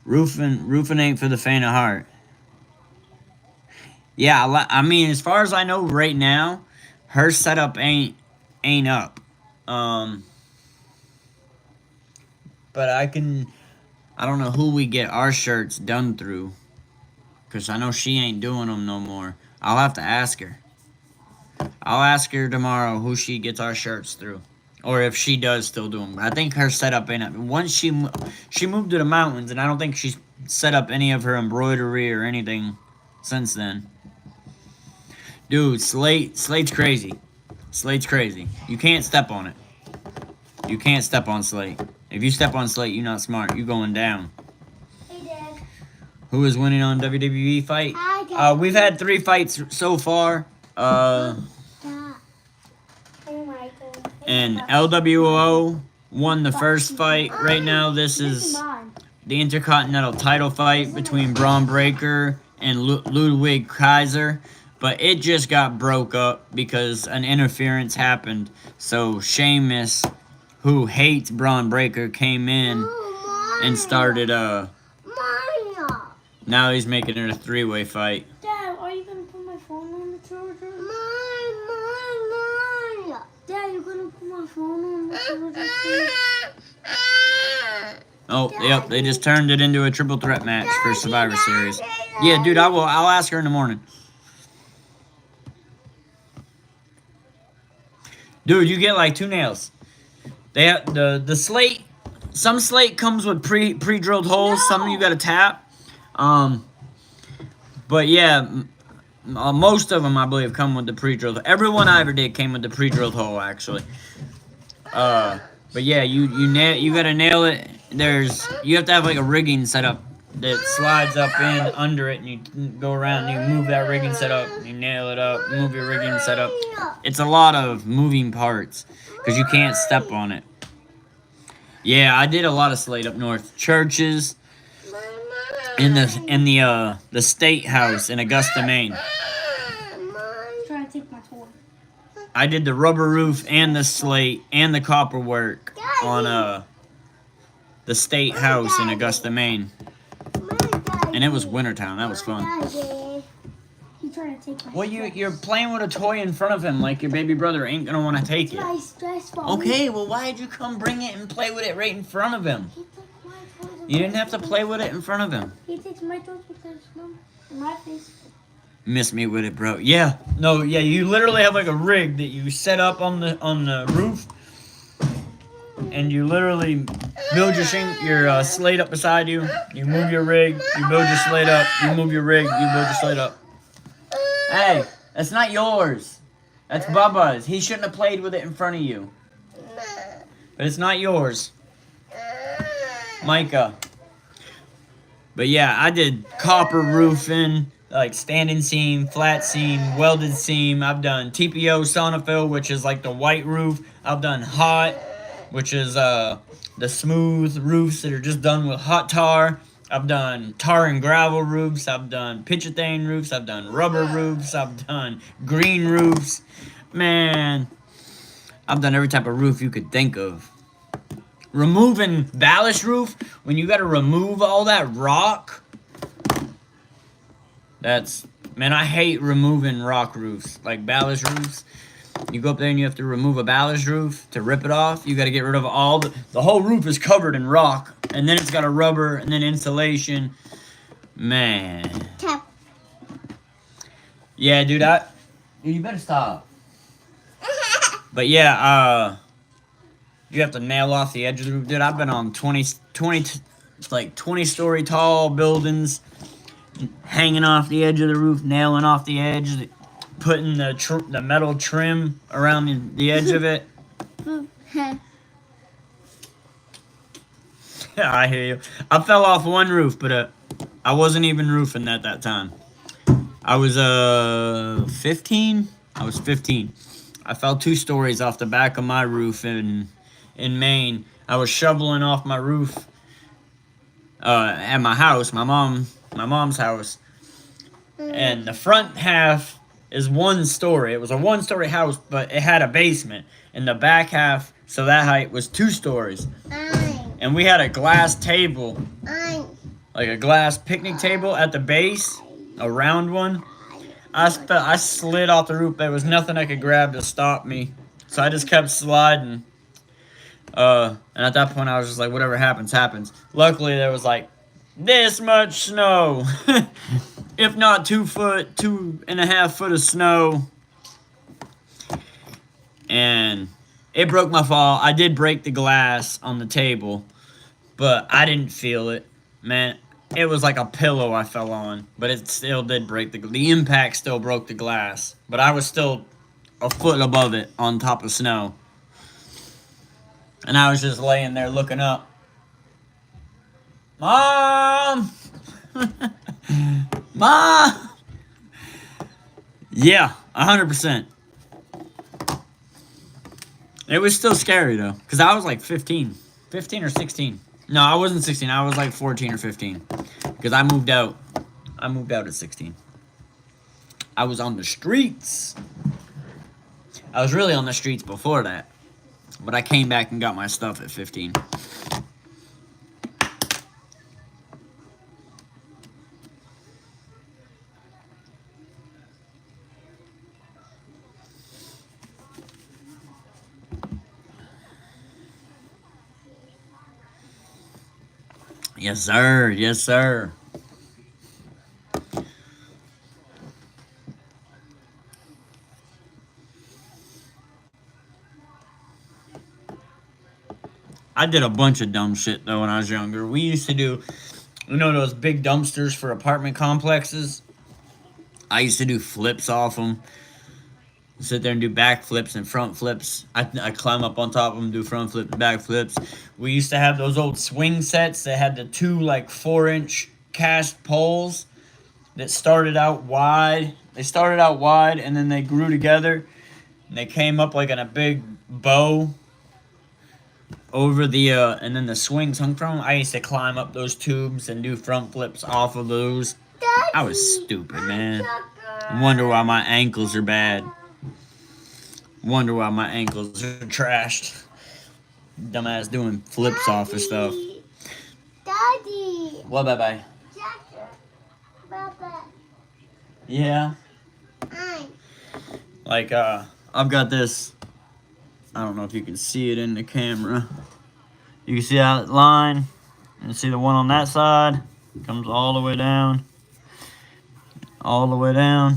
Roofing ain't for the faint of heart. Yeah, I mean, as far as I know right now, her setup ain't up. But I don't know who we get our shirts done through. Because I know she ain't doing them no more. I'll have to ask her. I'll ask her tomorrow who she gets our shirts through. Or if she does still do them. I think her setup ain't up. Once she moved to the mountains, and I don't think she's set up any of her embroidery or anything since then. Dude, Slate's crazy. Slate's crazy. You can't step on it. You can't step on Slate. If you step on Slate, you're not smart. You're going down. Hey, Dad. Who is winning on WWE fight? Hi, Dad. We've had 3 fights so far. And LWO won the first fight. Right now, this is the Intercontinental title fight between Braun Breaker and Ludwig Kaiser. But it just got broke up because an interference happened. So Sheamus, who hates Braun Breaker, came in and started now he's making it a 3-way fight. Dad, are you gonna put my phone on the charger? Dad, you're gonna put my phone on the thing? Oh, yep, they just turned it into a triple threat match for Survivor Series. Yeah, dude, I'll ask her in the morning. Dude, you get like 2 nails. They have the slate. Some slate comes with pre-drilled holes. Some you gotta tap. But yeah, most of them I believe come with the pre-drilled. Everyone I ever did came with the pre-drilled hole actually. But yeah, you gotta nail it. You have to have like a rigging set up that slides up in under it, and you go around and you move that rigging set up. You nail it up, move your rigging set up. It's a lot of moving parts because you can't step on it. Yeah, I did a lot of slate up north. Churches in the state house in Augusta, Maine. Trying to take my toy. I did the rubber roof and the slate and the copper work on the state house in Augusta, Maine. And it was wintertime. That was fun. He's trying to take my Well, you're playing with a toy in front of him like your baby brother ain't gonna want to take it. my stress ball. Okay, well, why'd you come bring it and play with it right in front of him? He took my toys and You didn't have to play with it in front of him. He takes my toys because my face. Miss me with it, bro. Yeah, no, yeah. You literally have like a rig that you set up on the roof, and you literally build your slate up beside you. You move your rig. You build your slate up. You move your rig. You build your slate up. Hey, that's not yours. That's Bubba's. He shouldn't have played with it in front of you. But it's not yours, Micah. But yeah, I did copper roofing. Like standing seam, flat seam, welded seam. I've done TPO Sonofill, which is like the white roof. I've done hot, which is the smooth roofs that are just done with hot tar. I've done tar and gravel roofs. I've done pitchethane roofs. I've done rubber roofs. I've done green roofs. Man, I've done every type of roof you could think of. Removing ballast roof, when you got to remove all that rock. Man, I hate removing rock roofs, like ballast roofs. You go up there and you have to remove a ballast roof to rip it off. You got to get rid of all the whole roof is covered in rock, and then it's got a rubber and then insulation. Man. Tap. Yeah, dude, you better stop. But yeah, you have to nail off the edge of the roof. Dude, I've been on 20-story tall buildings. Hanging off the edge of the roof, nailing off the edge, putting the metal trim around the edge of it. Yeah, I hear you. I fell off one roof, but I wasn't even roofing at that time. I was 15. I was 15. I fell 2 stories off the back of my roof in Maine. I was shoveling off my roof at my house, my mom's house, and the front half is 1 story. It was a 1-story house, but it had a basement, and the back half, so that height was 2 stories. And we had a glass table, like a glass picnic table at the base, a round one. I slid off the roof. There was nothing I could grab to stop me, so I just kept sliding. And at that point, I was just like, whatever happens, happens. Luckily, there was like this much snow, if not 2.5 foot of snow, and it broke my fall. I did break the glass on the table, but I didn't feel it, man. It was like a pillow I fell on, but it still did break the impact still broke the glass, but I was still a foot above it on top of snow, and I was just laying there looking up. Mom! Mom! Yeah, 100%. It was still scary, though, because I was like 15 or 16. No, I wasn't 16. I was like 14 or 15, because I moved out. I moved out at 16. I was on the streets. I was really on the streets before that, but I came back and got my stuff at 15. Yes, sir. Yes, sir. I did a bunch of dumb shit though when I was younger. We used to do, those big dumpsters for apartment complexes. I used to do flips off them. Sit there and do back flips and front flips. I climb up on top of them, do front flips, back flips. We used to have those old swing sets that had the two like 4-inch cast poles that started out wide. They started out wide and then they grew together and they came up like in a big bow over the and then the swings hung from them. I used to climb up those tubes and do front flips off of those. I was stupid, man. Wonder why my ankles are bad. Wonder why my ankles are trashed. Dumbass doing flips off of stuff. Daddy. What, bye-bye? Baba. Yeah. Like, I've got this. I don't know if you can see it in the camera. You can see that line. And see the one on that side? Comes all the way down. All the way down.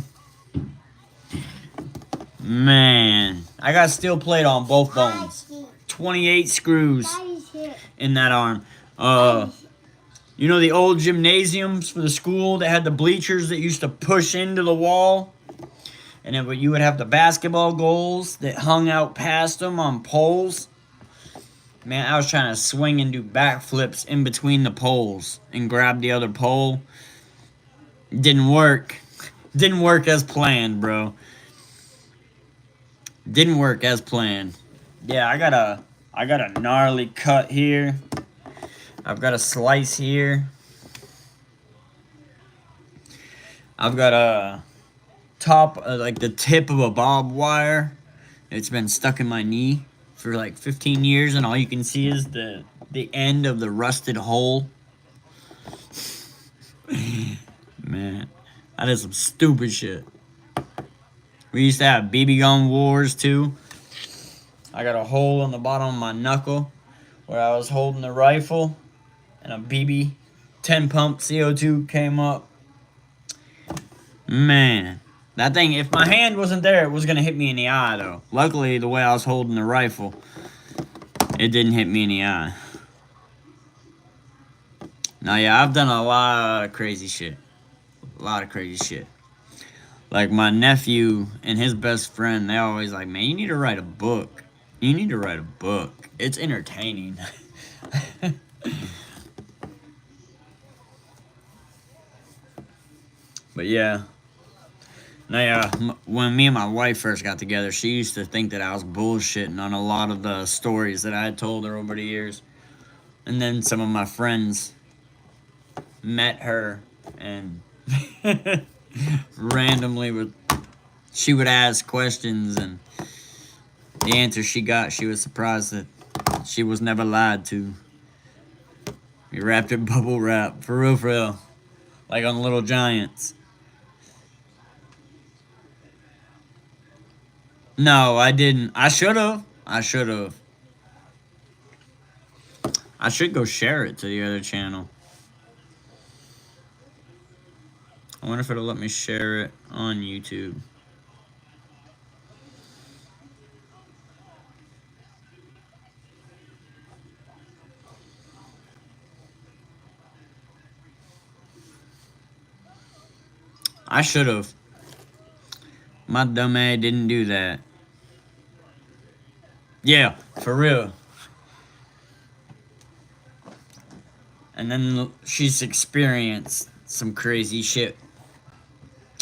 Man, I got steel plate on both bones. 28 screws in that arm. You know the old gymnasiums for the school that had the bleachers that used to push into the wall? And then you would have the basketball goals that hung out past them on poles. Man, I was trying to swing and do backflips in between the poles and grab the other pole. Didn't work. Didn't work as planned, bro. Didn't work as planned. Yeah, I got a gnarly cut here. I've got a slice here. I've got a top, like the tip of a barbed wire. It's been stuck in my knee for like 15 years, and all you can see is the end of the rusted hole. Man, that is some stupid shit. We used to have BB gun wars too. I got a hole in the bottom of my knuckle where I was holding the rifle, and a BB 10 pump CO2 came up. Man, that thing, if my hand wasn't there, it was going to hit me in the eye though. Luckily, the way I was holding the rifle, it didn't hit me in the eye. Now, yeah, I've done a lot of crazy shit. A lot of crazy shit. Like my nephew and his best friend, they always like, man, you need to write a book. You need to write a book. It's entertaining. But yeah. Now, yeah, when me and my wife first got together, she used to think that I was bullshitting on a lot of the stories that I had told her over the years. And then some of my friends met her and randomly she would ask questions, and the answer she got, she was surprised that she was never lied to. We wrapped it bubble wrap, for real, like on Little Giants. No, I didn't. I should have. I should go share it to the other channel. I wonder if it'll let me share it on YouTube. I should have. My dumb ass didn't do that. Yeah, for real. And then she's experienced some crazy shit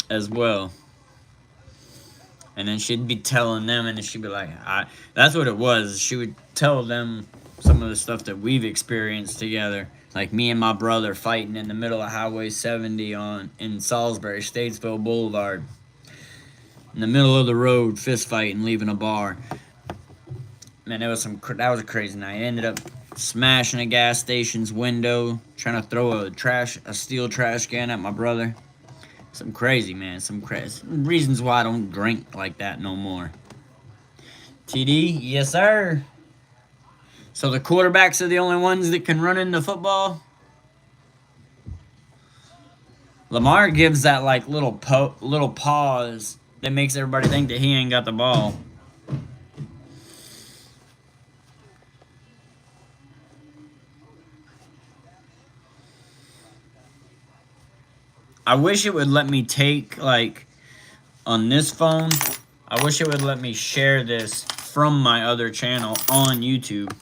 as well. And then she'd be telling them, and then she'd be like, that's what it was. She would tell them some of the stuff that we've experienced together. Like me and my brother fighting in the middle of Highway 70 in Salisbury, Statesville Boulevard. In the middle of the road, fist fighting, leaving a bar. Man, that was a crazy night. I ended up smashing a gas station's window, trying to throw a steel trash can at my brother. Some crazy, man. Some crazy reasons why I don't drink like that no more. TD, yes sir. So the quarterbacks are the only ones that can run into football? Lamar gives that like little pause that makes everybody think that he ain't got the ball. I wish it would let me take, like, on this phone, I wish it would let me share this from my other channel on YouTube.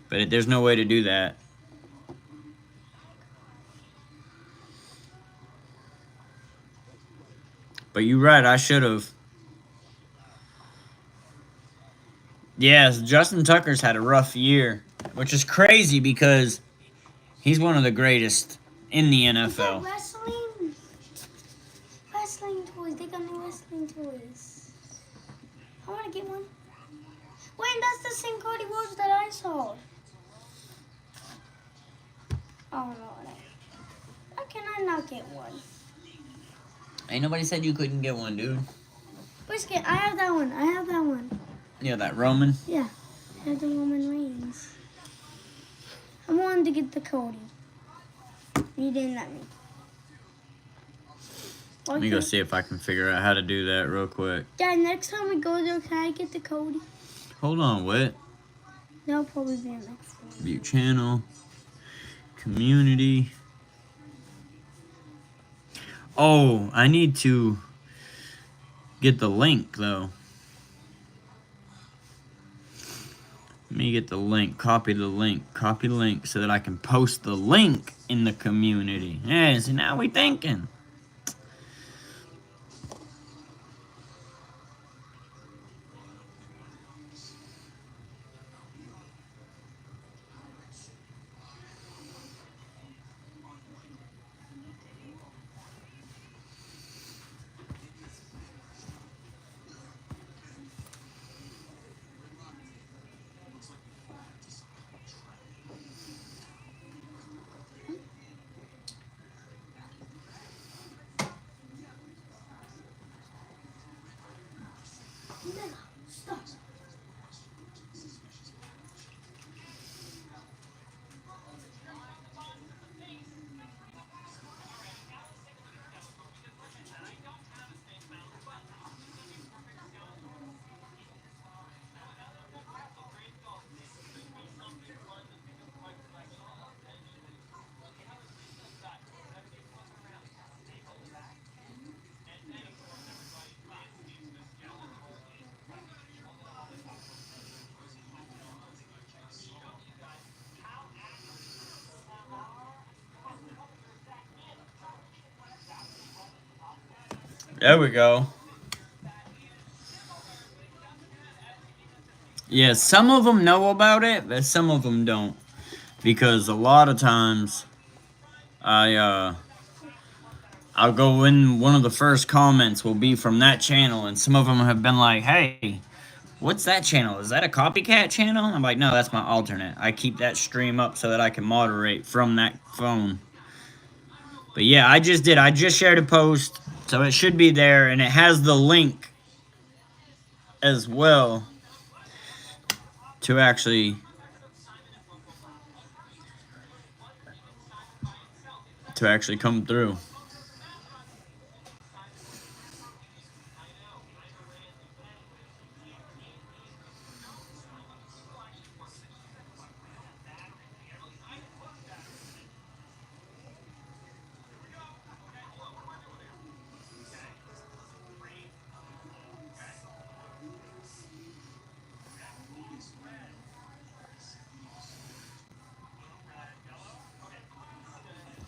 But there's no way to do that. But you're right, I should have. Yes, Justin Tucker's had a rough year, which is crazy because he's one of the greatest in the Is that NFL. wrestling? Wrestling toys. They got new wrestling toys. I want to get one. Wait, that's the same Cody Rhodes that I saw. Oh no. How can I not get one? Ain't nobody said you couldn't get one, dude. Brisket, I have that one. I have that one. Yeah, that Roman. Yeah. I have the Roman Reigns. I wanted to get the Cody. You didn't let me. Let me go see if I can figure out how to do that real quick. Dad, next time we go there, can I get the Cody? Hold on, what? That'll probably be our next one. View channel. Community. Oh, I need to get the link, though. Let me get the link. Copy the link. Copy the link so that I can post the link in the community. Yeah, see, now we thinking. Stop. There we go. Yeah, some of them know about it, but some of them don't. Because a lot of times, I'll go in, one of the first comments will be from that channel, and some of them have been like, hey, what's that channel? Is that a copycat channel? I'm like, no, that's my alternate. I keep that stream up so that I can moderate from that phone. But yeah, I just did. I just shared a post, so it should be there, and it has the link as well to actually come through.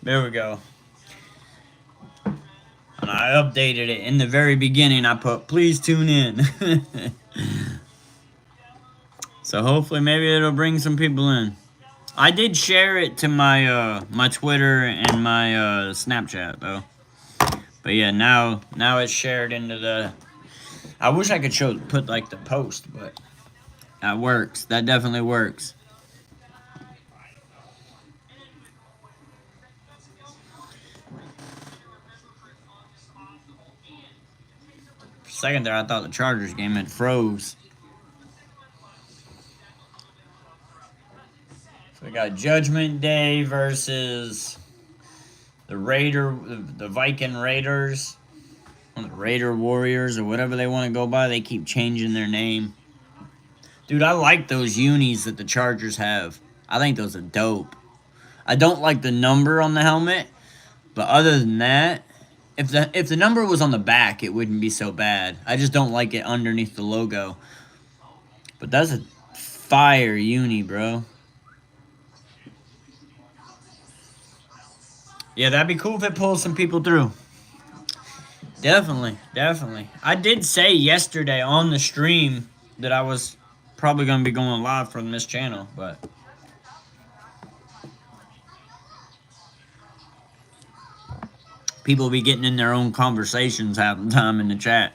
There we go. And I updated it in the very beginning. I put, please tune in. So hopefully maybe it'll bring some people in. I did share it to my my Twitter and my Snapchat though. But yeah, now it's shared into the. I wish I could put like the post, but that works. That definitely works. For a second there, I thought the Chargers game had froze. So we got Judgment Day versus the the Viking Raiders, or the Raider Warriors, or whatever they want to go by. They keep changing their name. Dude, I like those unis that the Chargers have. I think those are dope. I don't like the number on the helmet, but other than that, if the number was on the back, it wouldn't be so bad. I just don't like it underneath the logo. But that's a fire uni, bro. Yeah, that'd be cool if it pulls some people through. Definitely, definitely. I did say yesterday on the stream that I was probably going to be going live from this channel, but people be getting in their own conversations half the time in the chat.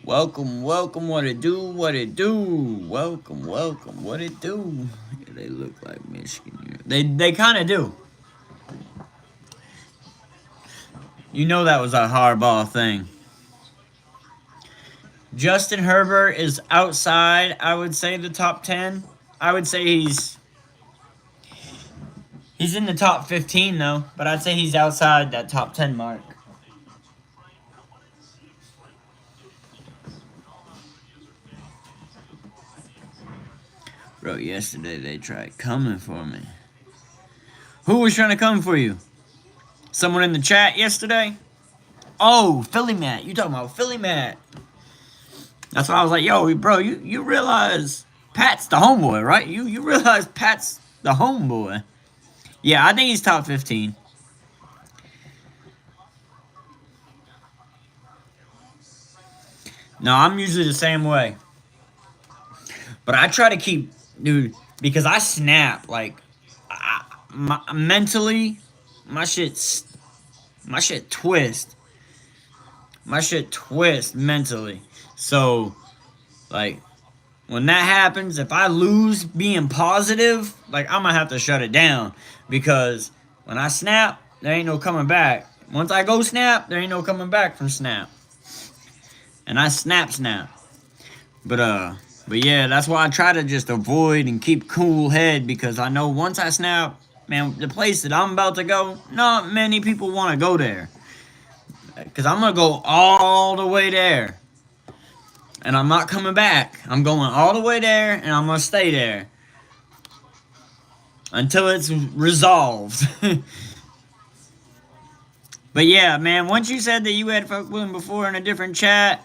Welcome, welcome, what it do, what it do. Welcome, welcome, what it do. Yeah, they look like Michigan. They kind of do. You know that was a hardball thing. Justin Herbert is outside, I would say, the top 10. I would say he's in the top 15, though. But I'd say he's outside that top 10 mark. Bro, yesterday they tried coming for me. Who was trying to come for you? Someone in the chat yesterday? Oh, Philly Matt. You talking about Philly Matt. That's why I was like, yo, bro, you realize Pat's the homeboy, right? You realize Pat's the homeboy. Yeah, I think he's top 15. No, I'm usually the same way. But I try to keep, dude, because I snap, like, mentally, my shit twist. My shit twist mentally. So, like, when that happens, if I lose being positive, like, I'm gonna have to shut it down. Because when I snap, there ain't no coming back. Once I go snap, there ain't no coming back from snap. And I snap. But yeah, that's why I try to just avoid and keep cool head, because I know once I snap, man, the place that I'm about to go, not many people want to go there. Because I'm going to go all the way there. And I'm not coming back. I'm going all the way there, and I'm going to stay there. Until it's resolved. But yeah, man, once you said that you had fucked with him before in a different chat,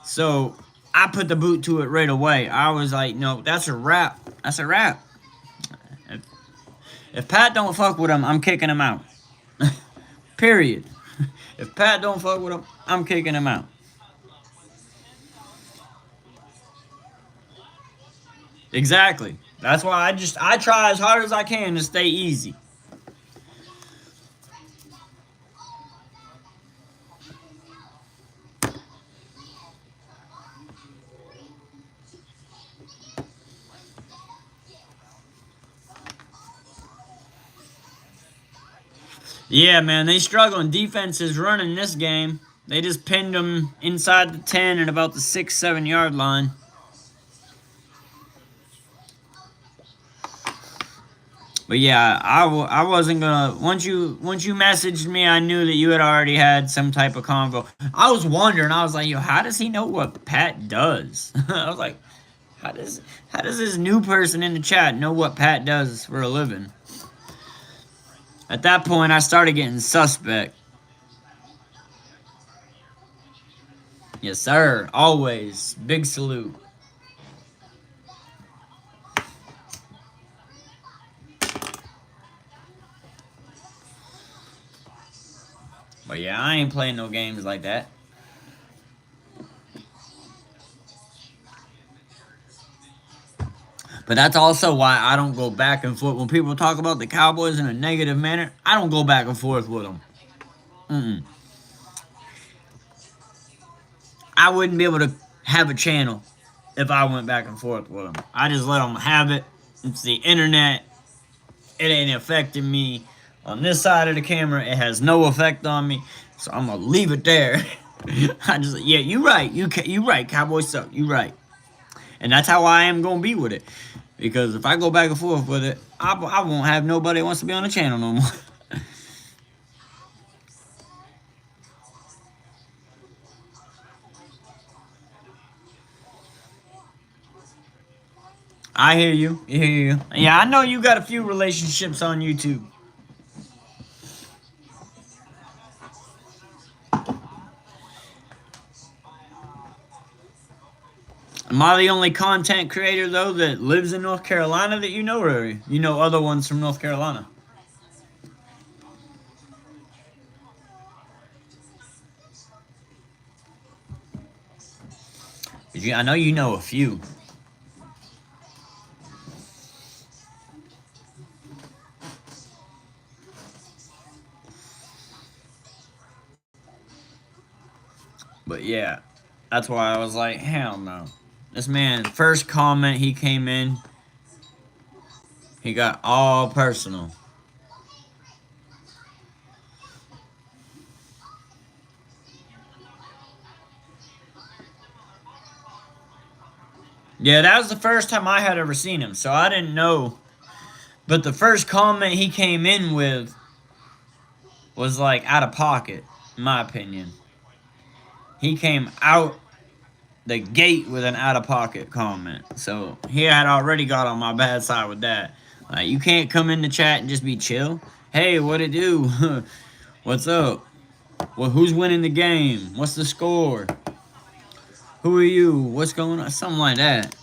so I put the boot to it right away. I was like, no, that's a wrap. That's a wrap. If Pat don't fuck with him, I'm kicking him out. Period. If Pat don't fuck with him, I'm kicking him out. Exactly. That's why I try as hard as I can to stay easy. Yeah, man, they struggling. Defense is running this game. They just pinned them inside the 10 and about the 6-7 yard line. But yeah, I wasn't gonna. Once you messaged me, I knew that you had already had some type of convo. I was wondering. I was like, yo, how does he know what Pat does? I was like, how does this new person in the chat know what Pat does for a living? At that point, I started getting suspect. Yes, sir. Always. Big salute. But yeah, I ain't playing no games like that. But that's also why I don't go back and forth. When people talk about the Cowboys in a negative manner, I don't go back and forth with them. I wouldn't be able to have a channel if I went back and forth with them. I just let them have it. It's the internet. It ain't affecting me On this side of the camera, it has no effect on me, so I'm gonna leave it there. I just, yeah, you right. You right. Cowboys suck. You right. And that's how I am gonna be with it. Because if I go back and forth with it, I won't have nobody that wants to be on the channel no more. I hear you. I hear you. Yeah, I know you got a few relationships on YouTube. Am I the only content creator, though, that lives in North Carolina that you know, or you know other ones from North Carolina? I know you know a few. But yeah, that's why I was like, hell no. This man, first comment he came in, he got all personal. Yeah, that was the first time I had ever seen him, so I didn't know. But the first comment he came in with was like out of pocket, in my opinion. He came out the gate with an out of pocket comment. So he had already got on my bad side with that. Like, you can't come in the chat and just be chill. Hey, what it do? What's up? Well, who's winning the game? What's the score? Who are you? What's going on? Something like that.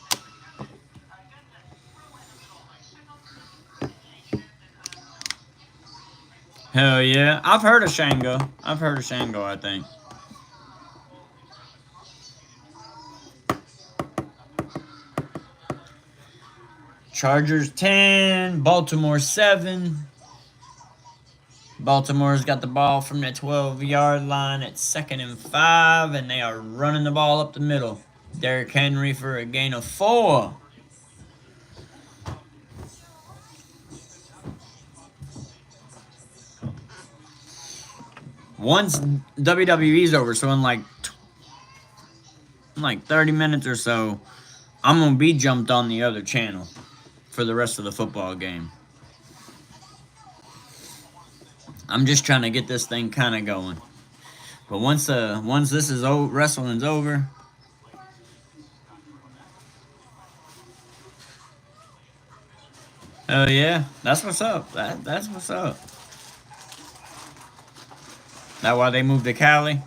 Hell yeah. I've heard of Shango. I think. Chargers 10, Baltimore 7. Baltimore's got the ball from the 12-yard line at 2nd and 5, and they are running the ball up the middle. Derrick Henry for a gain of 4. Once WWE's over, so in like 30 minutes or so, I'm going to be jumped on the other channel for the rest of the football game. I'm just trying to get this thing kind of going. But once this is over, wrestling's over, hell yeah, that's what's up. That's what's up. That's why they moved to Cali.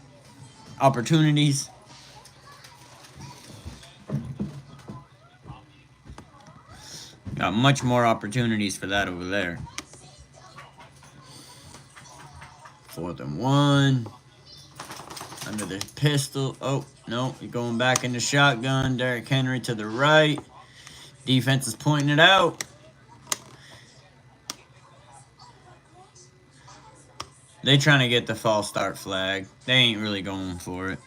Opportunities. Got much more opportunities for that over there. 4th and 1. Under the pistol. Oh, no. You're going back in the shotgun. Derrick Henry to the right. Defense is pointing it out. They trying to get the false start flag. They ain't really going for it.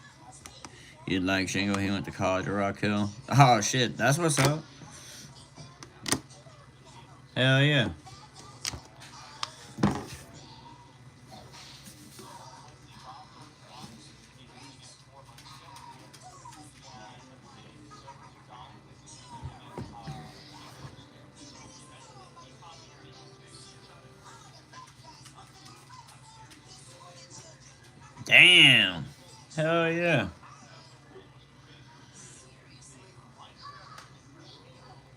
You'd like Shango. He went to college at Rock Hill. Oh, shit. That's what's up. Hell yeah. Damn. Hell yeah.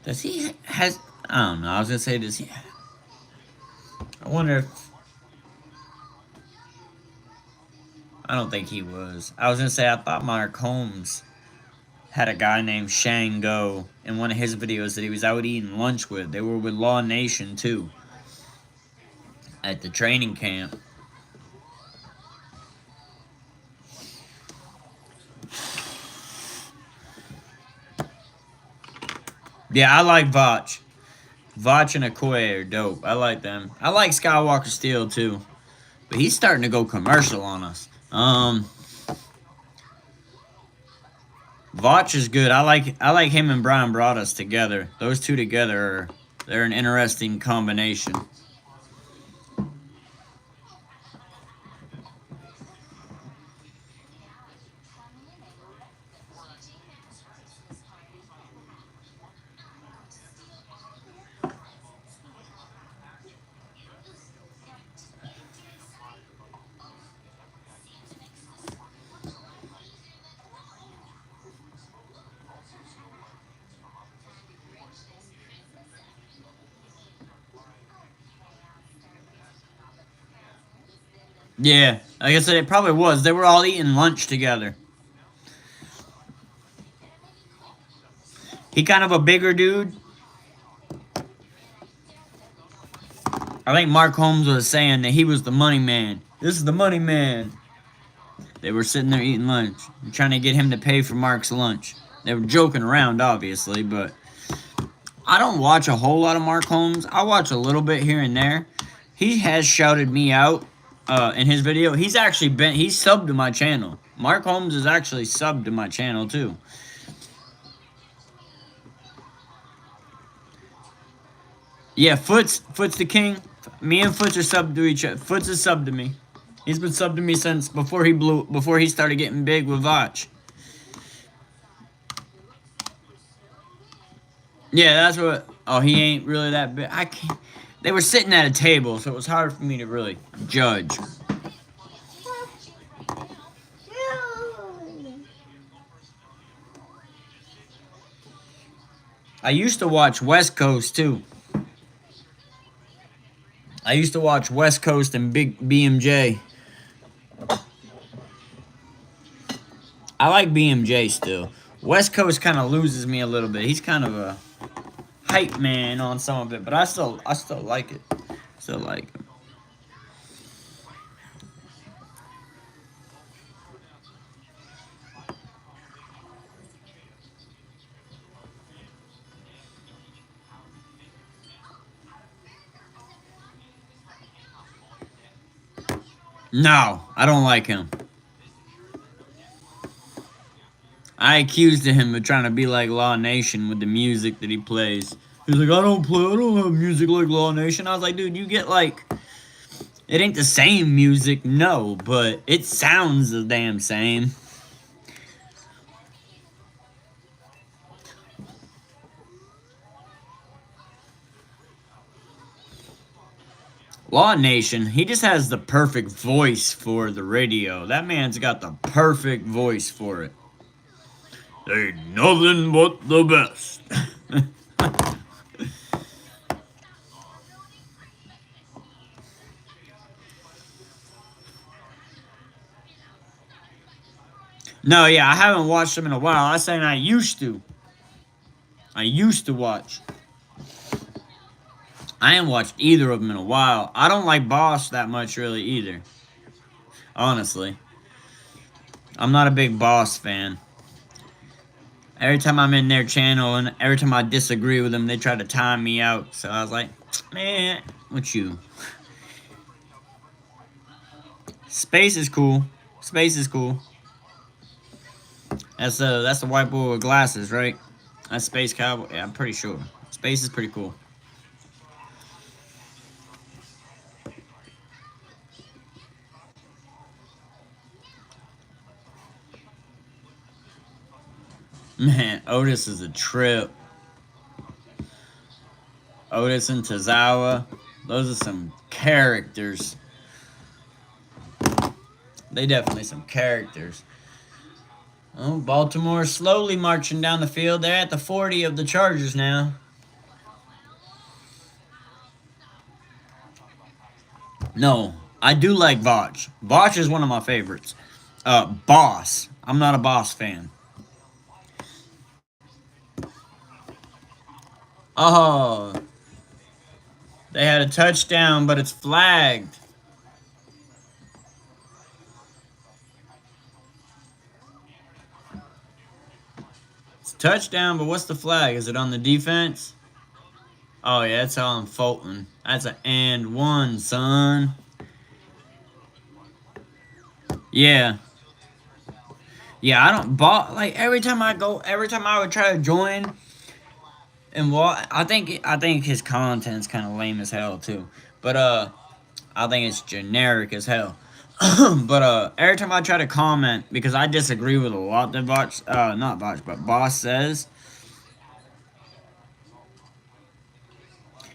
Does he has I don't know. I was gonna say, does he? I wonder if. I don't think he was. I was gonna say, I thought Mark Holmes had a guy named Shango in one of his videos that he was out eating lunch with. They were with Law Nation too. At the training camp. Yeah, I like Vach. Vach and Okoye are dope. I like them. I like Skywalker Steel too. But he's starting to go commercial on us. Vach is good. I like him and Brian Broaddus together. Those two together they're an interesting combination. Yeah, like I said, it probably was. They were all eating lunch together. He kind of a bigger dude. I think Mark Holmes was saying that he was the money man. This is the money man. They were sitting there eating lunch, trying to get him to pay for Mark's lunch. They were joking around, obviously, but I don't watch a whole lot of Mark Holmes. I watch a little bit here and there. He has shouted me out in his video. He's subbed to my channel. Mark Holmes is actually subbed to my channel, too. Yeah, Foots the king. Me and Foots are subbed to each other. Foots is subbed to me. He's been subbed to me since before he started getting big with Vach. Yeah, that's what. Oh, he ain't really that big. I can't. They were sitting at a table, so it was hard for me to really judge. I used to watch West Coast too. I used to watch West Coast and Big BMJ. I like BMJ still. West Coast kind of loses me a little bit. He's kind of a hype man on some of it, but I still like it. Still like him. No, I don't like him. I accused him of trying to be like Law Nation with the music that he plays. He's like, I don't have music like Law Nation. I was like, dude, you get like, it ain't the same music, no, but it sounds the damn same. Law Nation, he just has the perfect voice for the radio. That man's got the perfect voice for it. Ain't nothing but the best. No, yeah, I haven't watched them in a while. I'm saying I used to. I used to watch. I ain't watched either of them in a while. I don't like Boss that much really either. Honestly. I'm not a big Boss fan. Every time I'm in their channel and every time I disagree with them, they try to time me out. So I was like, man, what you? Space is cool. Space is cool. That's the white boy with glasses, right? That's Space Cowboy. Yeah, I'm pretty sure. Space is pretty cool. Man, Otis is a trip. Otis and Tozawa, those are some characters. They definitely some characters. Oh, Baltimore slowly marching down the field. They're at the 40 of the Chargers now. No, I do like Vach. Vach is one of my favorites. Boss. I'm not a Boss fan. Oh, they had a touchdown, but it's flagged. It's a touchdown, but what's the flag? Is it on the defense? Oh, yeah, it's on Fulton. That's an and one, son. Yeah. Yeah, I don't, like, every time I would try to join. And what I think his content's kind of lame as hell too, but I think it's generic as hell. But every time I try to comment, because I disagree with a lot that Boss says.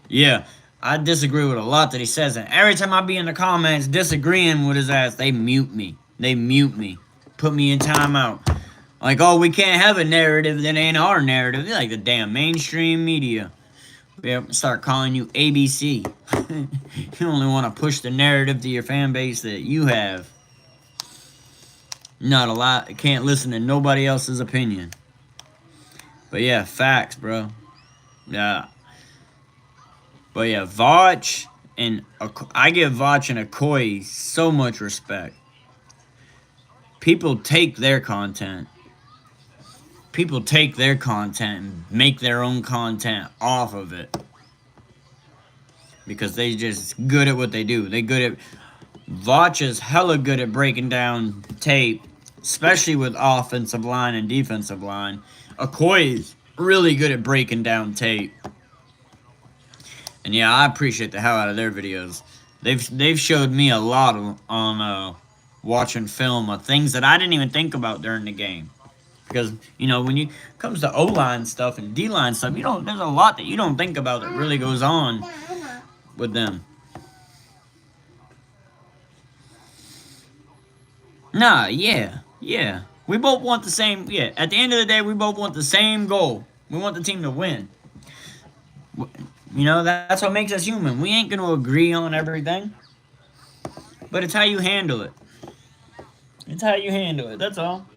Yeah, I disagree with a lot that he says, and every time I be in the comments disagreeing with his ass, they mute me. Put me in timeout. Like, oh, we can't have a narrative that ain't our narrative. They're like the damn mainstream media. start calling you ABC. You only want to push the narrative to your fan base that you have. Not a lot. Can't listen to nobody else's opinion. But yeah, facts, bro. Yeah. But yeah, Voch and I give Voch and Okoye so much respect. People take their content. People take their content and make their own content off of it. Because they just good at what they do. They good at... Voch is hella good at breaking down tape, especially with offensive line and defensive line. Okoye's really good at breaking down tape. And yeah, I appreciate the hell out of their videos. They've showed me a lot on watching film of things that I didn't even think about during the game. Because, you know, when it comes to O-line stuff and D-line stuff, there's a lot that you don't think about that really goes on with them. Nah, yeah. We both want the same, at the end of the day, we both want the same goal. We want the team to win. You know, that's what makes us human. We ain't going to agree on everything. But it's how you handle it. It's how you handle it, that's all.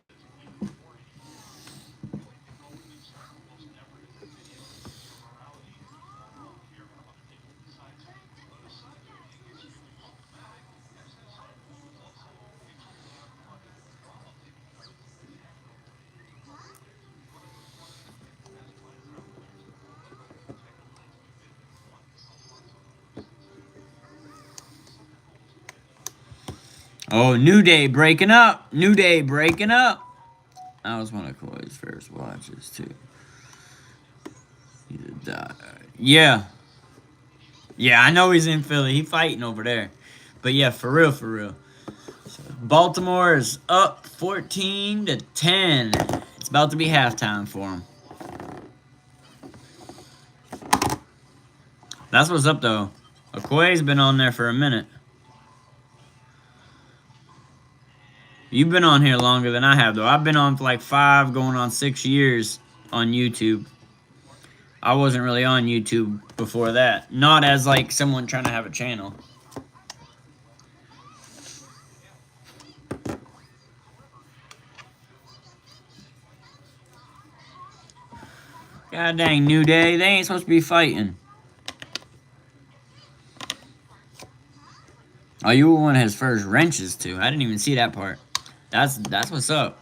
Oh, New Day breaking up. New Day breaking up. That was one of Chloe's first watches, too. Yeah. Yeah, I know he's in Philly. He's fighting over there. But yeah, for real. So Baltimore is up 14-10. It's about to be halftime for them. That's what's up, though. Okoye's been on there for a minute. You've been on here longer than I have, though. I've been on for like 5, going on 6 years on YouTube. I wasn't really on YouTube before that. Not as, like, someone trying to have a channel. God dang, New Day. They ain't supposed to be fighting. Oh, you were one of his first wrenches, too. I didn't even see that part. That's what's up.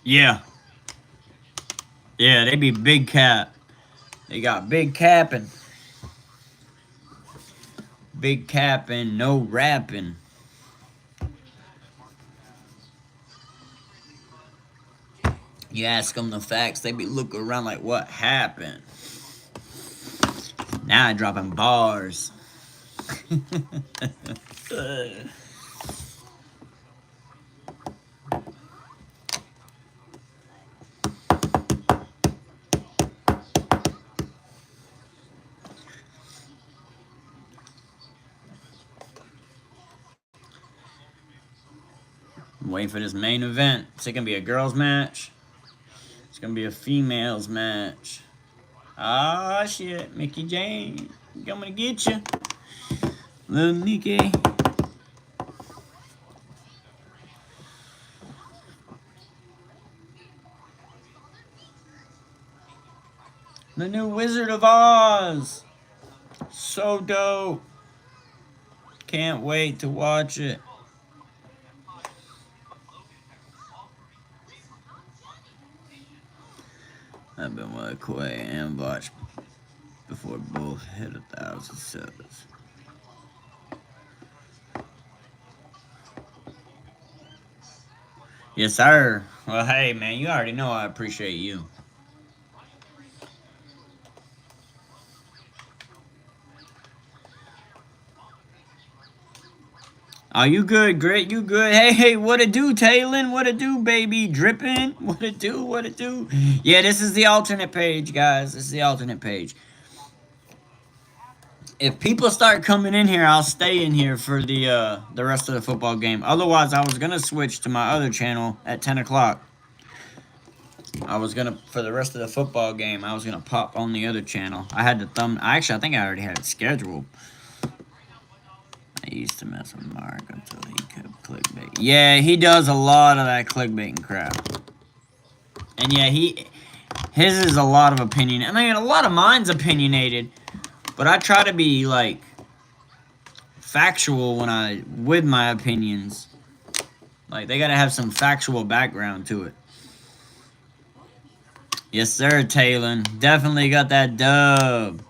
Yeah. Yeah, they be big cap. They got big capping. Big capping, no rapping. You ask them the facts, they be looking around like, what happened? Now I dropping bars. I'm waiting for this main event. Is it gonna be a girls match? It's gonna be a females match. Ah, shit. Mickey Jane. Coming to get you. Little Nikki. The new Wizard of Oz. So dope. Can't wait to watch it. I've been with Quay and Voch before both hit 1,000 subs. Yes, sir. Well, hey, man, you already know I appreciate you. Oh, you good, Grit? You good? Hey, what it do, Taylin? What it do, baby? Dripping? What it do? What it do? Yeah, this is the alternate page, guys. This is the alternate page. If people start coming in here, I'll stay in here for the rest of the football game. Otherwise, I was gonna switch to my other channel at 10 o'clock. I was gonna, for the rest of the football game, I was gonna pop on the other channel. I had the actually, I think I already had it scheduled. I used to mess with Mark until he could clickbait. Yeah, he does a lot of that clickbaiting crap. And yeah, his is a lot of opinion. I mean, a lot of mine's opinionated, but I try to be like factual with my opinions. Like, they gotta have some factual background to it. Yes, sir, Taylor. Definitely got that dub.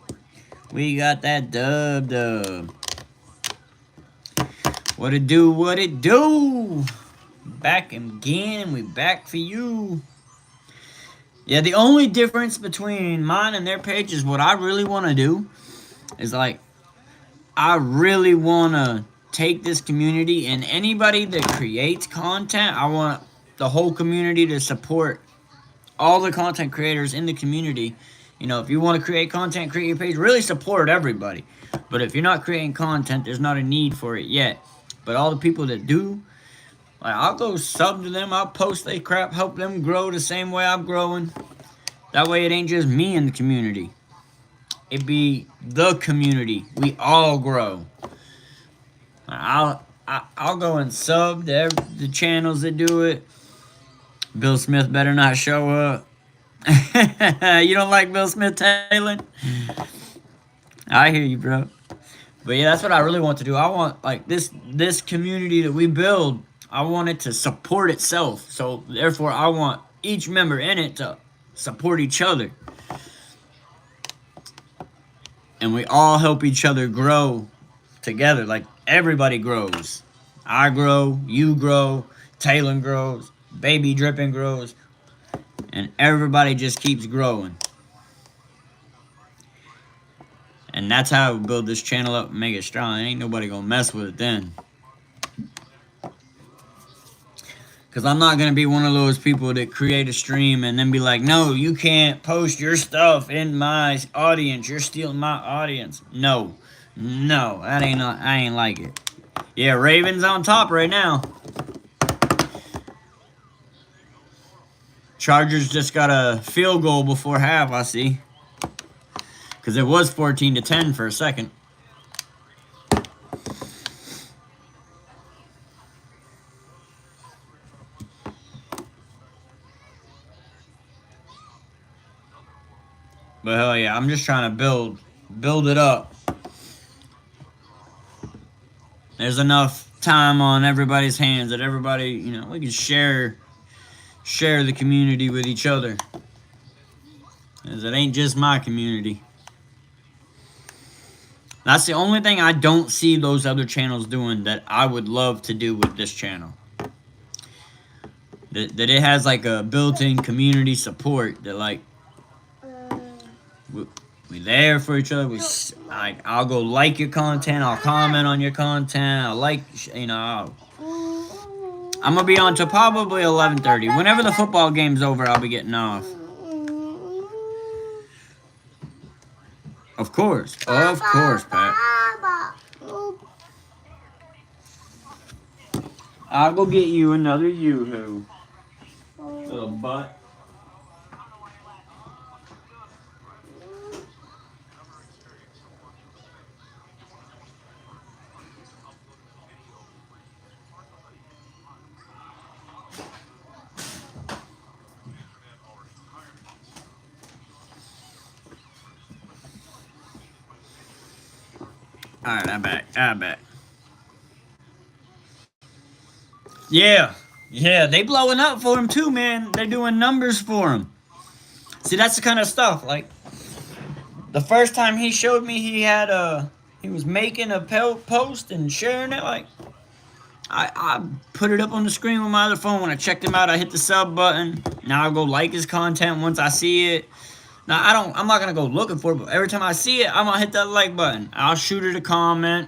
We got that dub. What it do, what it do? Back again, we back for you. Yeah, the only difference between mine and their page is what I really want to do is, like, I really want to take this community, and anybody that creates content, I want the whole community to support all the content creators in the community. You know, if you want to create content, create your page, really support everybody. But if you're not creating content, there's not a need for it yet. But all the people that do, like, I'll go sub to them, I'll post their crap, help them grow the same way I'm growing. That way it ain't just me in the community. It be the community. We all grow. I'll go and sub to the channels that do it. Bill Smith better not show up. You don't like Bill Smith, Taylor? I hear you, bro. But yeah, that's what I really want to do. I want, like, this community that we build, I want it to support itself. So therefore, I want each member in it to support each other. And we all help each other grow together. Like, everybody grows. I grow, you grow, Taylor grows, Baby Dripping grows, and everybody just keeps growing. And that's how I build this channel up and make it strong. Ain't nobody gonna mess with it then. Because I'm not gonna be one of those people that create a stream and then be like, no, you can't post your stuff in my audience. You're stealing my audience. No, I ain't like it. Yeah, Ravens on top right now. Chargers just got a field goal before half, I see. Because it was 14-10 for a second. But hell yeah, I'm just trying to build it up. There's enough time on everybody's hands that everybody, you know, we can share the community with each other. Because it ain't just my community. That's the only thing I don't see those other channels doing that I would love to do with this channel. That it has like a built-in community support that, like, we there for each other. I'll go like your content. I'll comment on your content. I'll like, you know, I'm gonna be on till probably 11:30. Whenever the football game's over, I'll be getting off. Of course, Pat. I'll go get you another Yoo-hoo, little butt. Alright, I'm back. Yeah, they blowing up for him too, man. They're doing numbers for him. See, that's the kind of stuff, like, the first time he showed me he was making a post and sharing it, like, I put it up on the screen with my other phone. When I checked him out, I hit the sub button. Now I'll go like his content once I see it. Now, I'm not going to go looking for it, but every time I see it, I'm going to hit that like button. I'll shoot it a comment,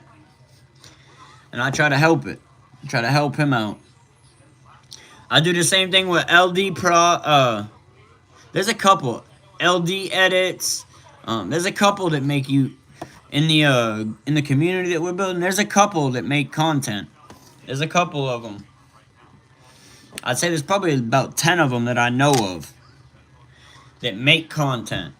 and I try to help it. Try to help him out. I do the same thing with LD Pro. There's a couple LD edits. There's a couple that make you in the community that we're building. There's a couple that make content. There's a couple of them. I'd say there's probably about 10 of them that I know of that make content.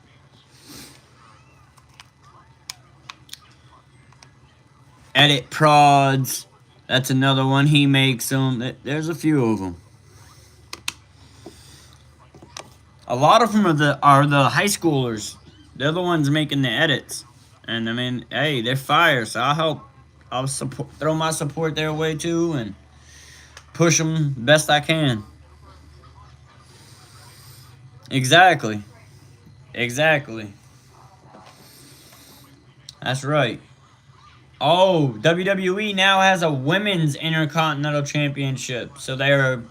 Edit Prods. That's another one. He makes them. There's a few of them. A lot of them are the high schoolers. They're the ones making the edits. And I mean, hey, they're fire. So I'll help. I'll throw my support their way too and push them best I can. Exactly. Exactly. That's right. Oh, WWE now has a women's Intercontinental Championship. So they're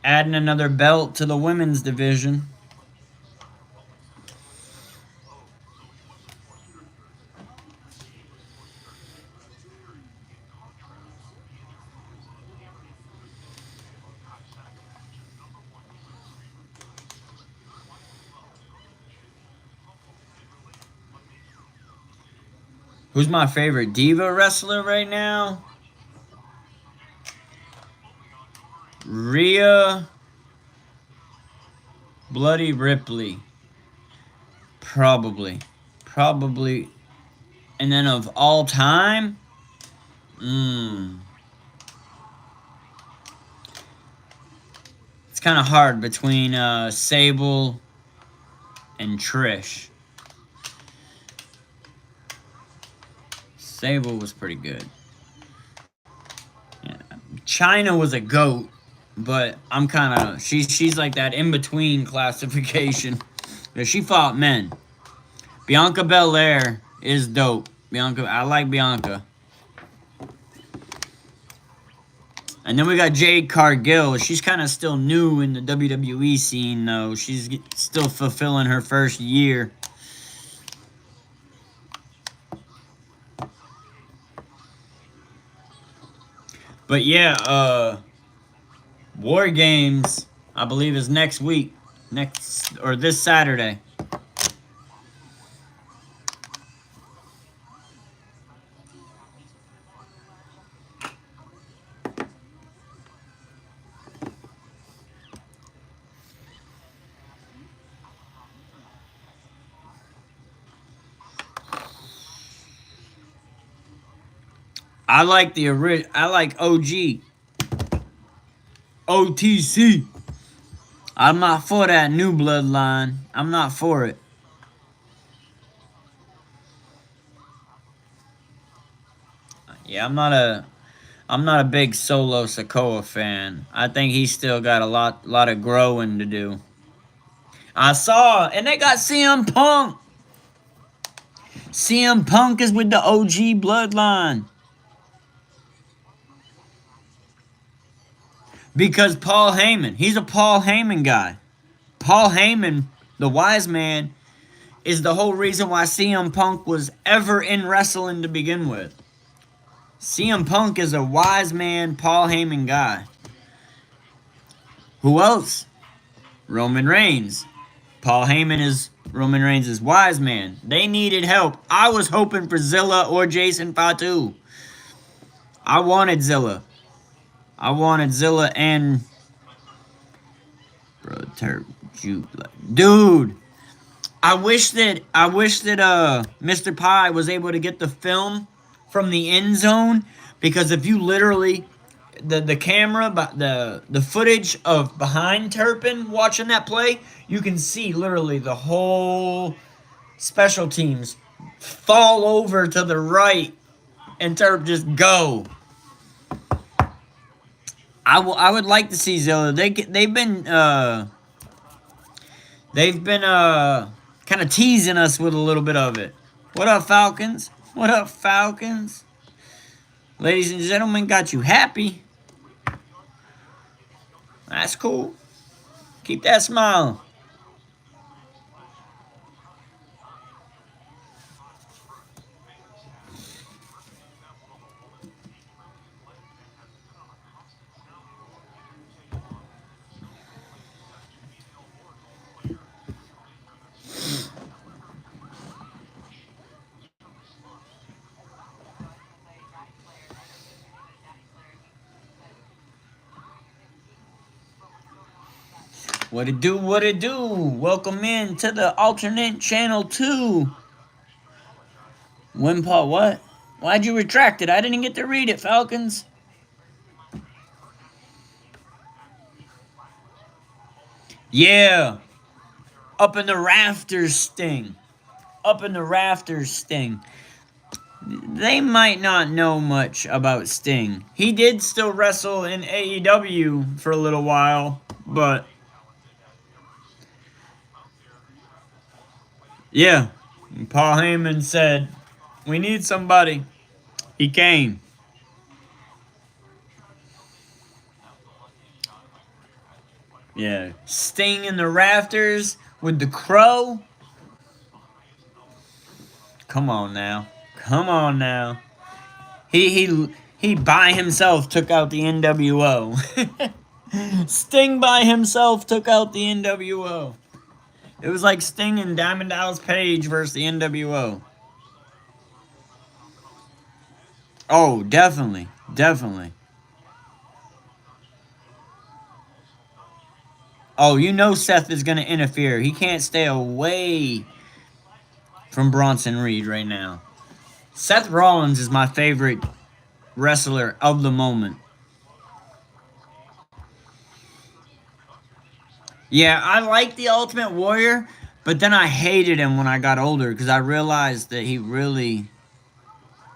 adding another belt to the women's division. Who's my favorite diva wrestler right now? Rhea Bloody Ripley. Probably. And then of all time? It's kind of hard between Sable and Trish. Sable was pretty good. Yeah. China was a goat, but I'm kind of she's like that in between classification. She fought men. Bianca Belair is dope. I like Bianca. And then we got Jade Cargill. She's kind of still new in the WWE scene, though. She's still fulfilling her first year. But yeah, War Games, I believe, is next week. This Saturday. I like OG. OTC. I'm not for that new bloodline. I'm not for it. Yeah, I'm not a big Solo Sikoa fan. I think he's still got a lot of growing to do. I saw, and they got CM Punk. CM Punk is with the OG bloodline. Because Paul Heyman, he's a Paul Heyman guy. Paul Heyman, the wise man, is the whole reason why CM Punk was ever in wrestling to begin with. CM Punk is a wise man, Paul Heyman guy. Who else? Roman Reigns. Paul Heyman is Roman Reigns' wise man. They needed help. I was hoping for Zilla or Jason Fatu. I wanted Zilla and dude. I wish that Mr. Pie was able to get the film from the end zone, because if you literally the camera, but the footage of behind Turpin watching that play, you can see literally the whole special teams fall over to the right and Turp just go. I would like to see Zilla. They've been kind of teasing us with a little bit of it. What up, Falcons? What up, Falcons? Ladies and gentlemen, got you happy. That's cool. Keep that smile. What it do, what it do? Welcome in to the alternate channel 2. Wimpod, what? Why'd you retract it? I didn't get to read it, Falcons. Yeah. Up in the rafters, Sting. Up in the rafters, Sting. They might not know much about Sting. He did still wrestle in AEW for a little while, but yeah, Paul Heyman said, we need somebody. He came. Yeah, Sting in the rafters with the Crow. Come on now. Come on now. He by himself took out the NWO. Sting by himself took out the NWO. It was like Sting and Diamond Dallas Page versus the NWO. Oh, definitely. Definitely. Oh, you know Seth is going to interfere. He can't stay away from Bronson Reed right now. Seth Rollins is my favorite wrestler of the moment. Yeah, I like the Ultimate Warrior, but then I hated him when I got older because I realized that he really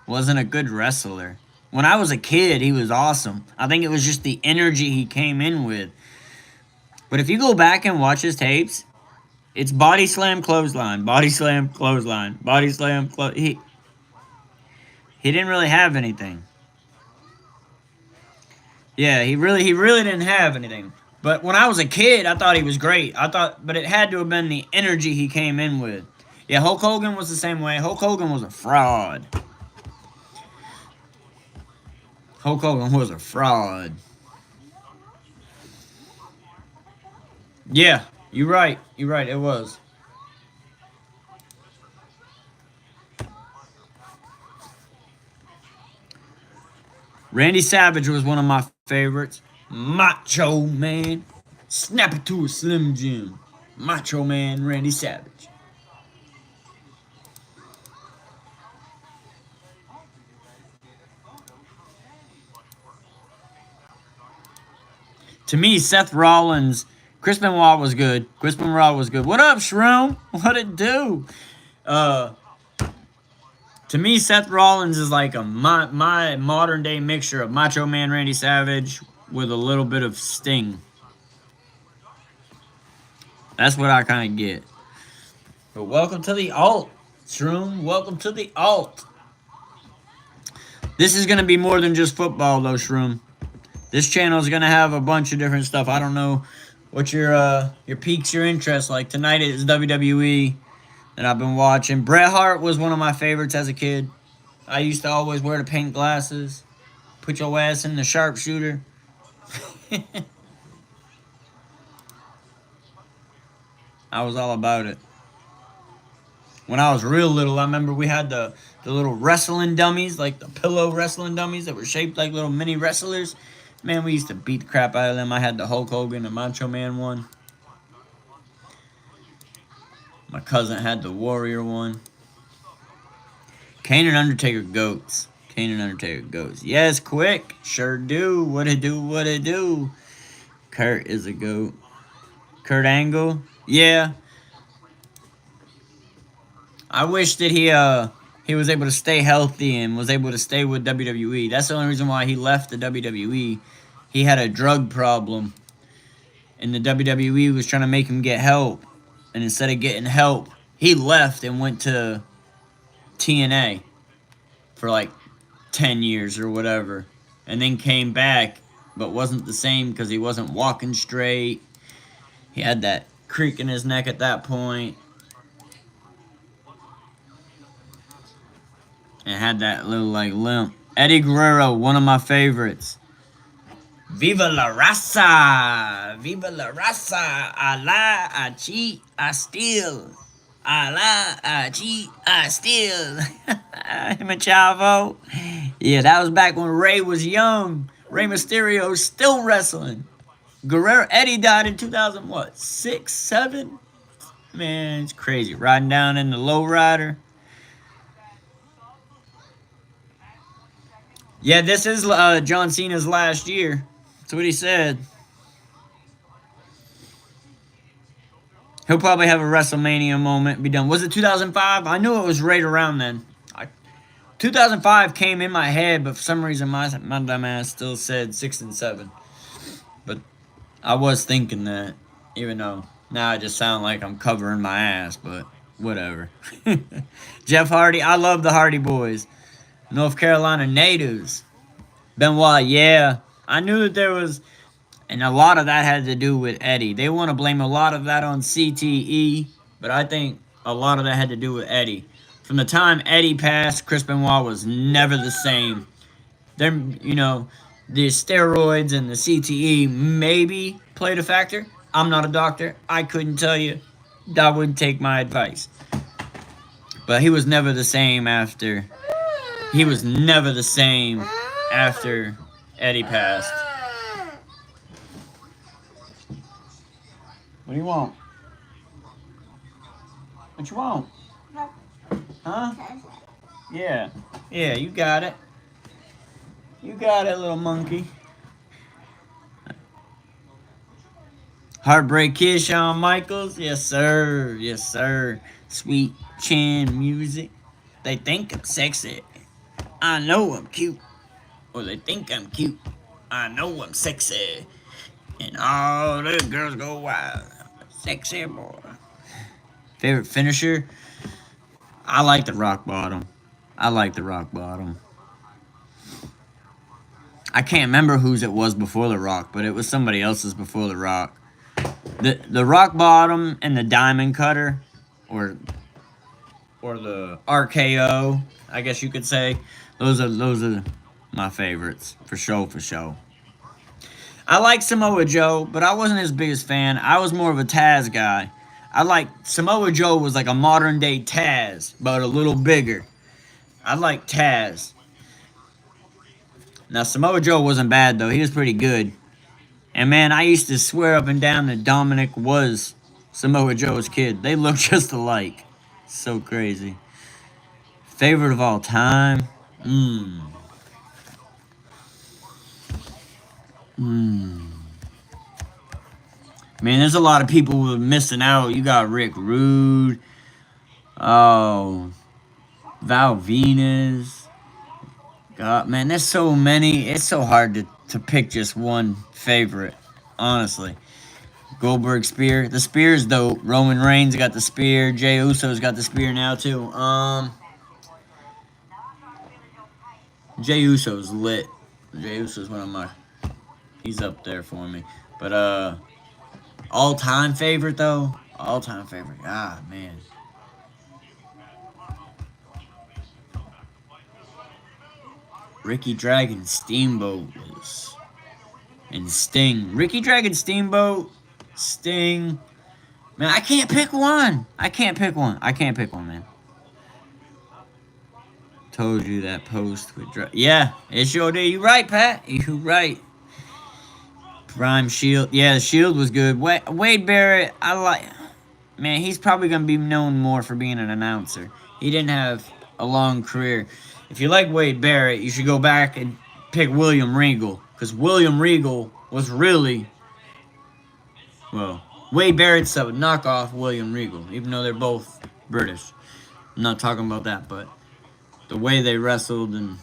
wasn't a good wrestler. When I was a kid, he was awesome. I think it was just the energy he came in with. But if you go back and watch his tapes, it's body slam, clothesline, body slam, clothesline, body slam, He didn't really have anything. Yeah, he really didn't have anything. But when I was a kid, I thought he was great. But it had to have been the energy he came in with. Yeah, Hulk Hogan was the same way. Hulk Hogan was a fraud. Hulk Hogan was a fraud. Yeah, you're right. You're right, it was. Randy Savage was one of my favorites. Macho Man. Snap it to a Slim Jim. Macho Man Randy Savage. To me, Seth Rollins, Chris Benoit was good. Chris Benoit was good. What up, Shroom? What it do? To me, Seth Rollins is like my modern day mixture of Macho Man Randy Savage with a little bit of Sting. That's what I kind of get. But welcome to the alt, Shroom. Welcome to the alt. This is going to be more than just football, though, Shroom. This channel is going to have a bunch of different stuff. I don't know what your piques your interest. Like tonight it is WWE that I've been watching. Bret Hart was one of my favorites as a kid. I used to always wear the pink glasses. Put your ass in the sharpshooter. I was all about it. When I was real little, I remember we had the little wrestling dummies, like the pillow wrestling dummies that were shaped like little mini wrestlers. Man, we used to beat the crap out of them. I had the Hulk Hogan and Macho Man one. My cousin had the Warrior one. Kane and Undertaker goats. Kane and Undertaker goats. Yes, quick. Sure do. What it do, what it do. Kurt is a goat. Kurt Angle. Yeah. I wish that he was able to stay healthy and was able to stay with WWE. That's the only reason why he left the WWE. He had a drug problem. And the WWE was trying to make him get help. And instead of getting help, he left and went to TNA for like 10 years or whatever. And then came back, but wasn't the same because he wasn't walking straight. He had that creak in his neck at that point. And had that little like limp. Eddie Guerrero, one of my favorites. Viva la raza! Viva la raza! I lie, I cheat, I steal. I lie, I cheat, I steal. Him and Chavo. Yeah, that was back when Rey was young. Rey Mysterio still wrestling. Guerrero, Eddie died in 2000, what, 6, 7? Man, it's crazy. Riding down in the lowrider. Yeah, this is John Cena's last year. That's what he said. He'll probably have a WrestleMania moment, be done. Was it 2005? I knew it was right around then. 2005 came in my head, but for some reason my dumb ass still said 6 and 7. But I was thinking that, even though now I just sound like I'm covering my ass, but whatever. Jeff Hardy, I love the Hardy Boys. North Carolina natives. Benoit, yeah. I knew that there was, and a lot of that had to do with Eddie. They want to blame a lot of that on CTE, but I think a lot of that had to do with Eddie. From the time Eddie passed, Chris Benoit was never the same. There, the steroids and the CTE maybe played a factor. I'm not a doctor. I couldn't tell you. I wouldn't take my advice. But he was never the same after. He was never the same after Eddie passed. What do you want? What you want? Huh? Yeah. Yeah, you got it. You got it, little monkey. Heartbreak Kid, Shawn Michaels. Yes, sir. Yes, sir. Sweet chin music. They think I'm sexy. I know I'm cute. Or they think I'm cute. I know I'm sexy. And all the girls go wild. Sexy boy. Favorite finisher? I like the rock bottom. I like the rock bottom. I can't remember whose it was before the rock, but it was somebody else's before the rock. The rock bottom and the diamond cutter, or the RKO, I guess you could say. Those are my favorites for sure. I like Samoa Joe, but I wasn't his biggest fan. I was more of a Taz guy. Samoa Joe was like a modern day Taz, but a little bigger. I like Taz. Now, Samoa Joe wasn't bad, though. He was pretty good. And, man, I used to swear up and down that Dominic was Samoa Joe's kid. They look just alike. So crazy. Favorite of all time? Man, there's a lot of people who are missing out. You got Rick Rude. Oh, Val Venus. God, man, there's so many. It's so hard to pick just one favorite, honestly. Goldberg spear. The spear's dope. Roman Reigns got the spear. Jey Uso's got the spear now, too. Jey Uso's lit. Jey Uso's one of my... He's up there for me. But, all-time favorite, though? All-time favorite. Ah, man. Ricky Dragon Steamboat was... And Sting. Ricky Dragon Steamboat, Sting. Man, I can't pick one. I can't pick one, man. Told you that post would drop. Yeah, it sure did. You right, Pat. You right. Prime Shield. Yeah, the Shield was good. Wade Barrett, I like... Man, he's probably going to be known more for being an announcer. He didn't have a long career. If you like Wade Barrett, you should go back and pick William Regal. Because William Regal was really... Well, Wade Barrett's a knockoff William Regal. Even though they're both British. I'm not talking about that, but... The way they wrestled and...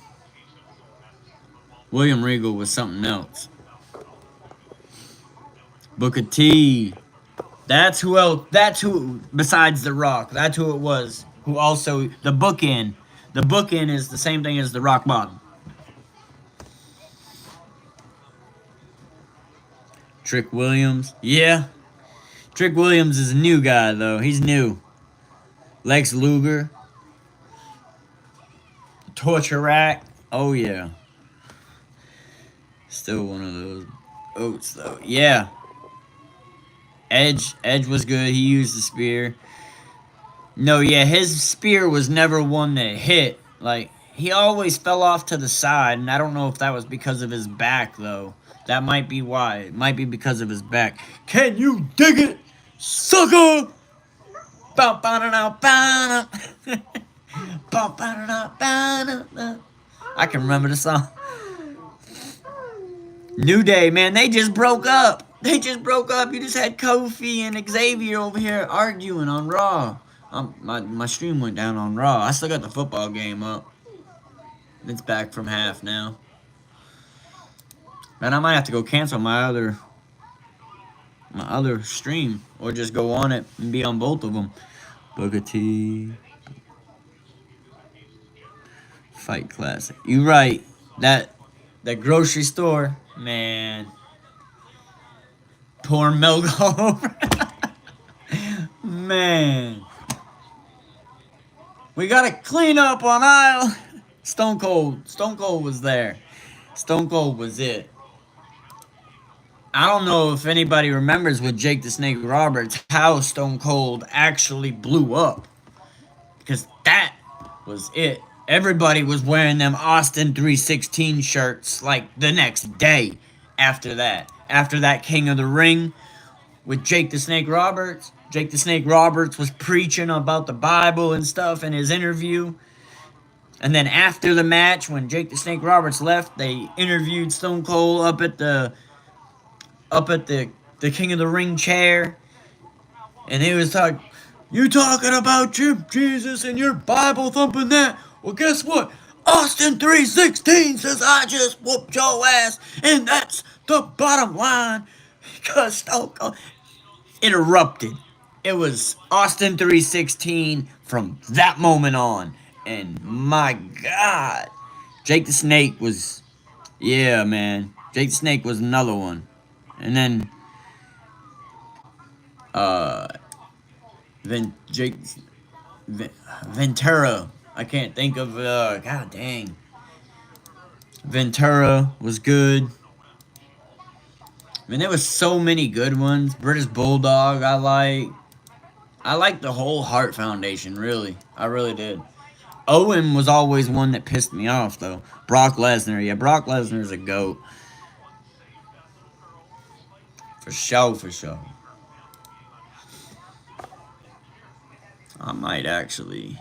William Regal was something else. Booker T. That's who else. That's who, besides The Rock, that's who it was. Who also, the bookend. The bookend is the same thing as the rock bottom. Trick Williams. Yeah. Trick Williams is a new guy, though. He's new. Lex Luger. Torture Rack. Oh, yeah. Still one of those oats, though. Yeah. Edge was good. He used the spear. No, yeah, his spear was never one that hit. Like, he always fell off to the side, and I don't know if that was because of his back, though. That might be why. It might be because of his back. Can you dig it, sucker? Ba-ba-da-da-ba-da. Ba-ba-da-da-ba-da. I can remember the song. New Day, man, they just broke up. They just broke up. You just had Kofi and Xavier over here arguing on Raw. My stream went down on Raw. I still got the football game up. It's back from half now. Man, I might have to go cancel my other stream, or just go on it and be on both of them. Booker T. Fight Classic. You right. That grocery store, man. Poor Melgo. Man. We gotta clean up on aisle. Stone Cold. Stone Cold was there. Stone Cold was it. I don't know if anybody remembers with Jake the Snake Roberts how Stone Cold actually blew up. Because that was it. Everybody was wearing them Austin 316 shirts like the next day after that. After that King of the Ring with Jake the Snake Roberts. Jake the Snake Roberts was preaching about the Bible and stuff in his interview. And then after the match, when Jake the Snake Roberts left, they interviewed Stone Cold up at the King of the Ring chair. And he was talking, you talking about Jesus and your Bible thumping that? Well, guess what? Austin 316 says I just whooped your ass, and that's the bottom line. Because Stone Cold interrupted. It was Austin 316 from that moment on. And my God, Jake the Snake was, yeah, man. Jake the Snake was another one. And then, Ventura. I can't think of, God dang. Ventura was good. I mean, there was so many good ones. British Bulldog, I like the whole Hart Foundation, really. I really did. Owen was always one that pissed me off, though. Brock Lesnar. Yeah, Brock Lesnar's a GOAT. For sure, for sure. I might actually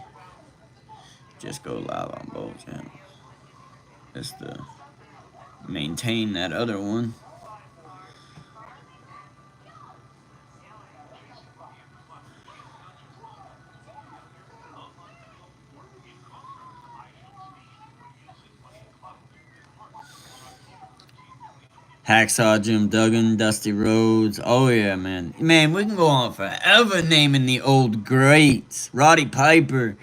just go live on both channels. Just to maintain that other one. Hacksaw Jim Duggan, Dusty Rhodes. Oh, yeah, man. Man, we can go on forever naming the old greats. Roddy Piper.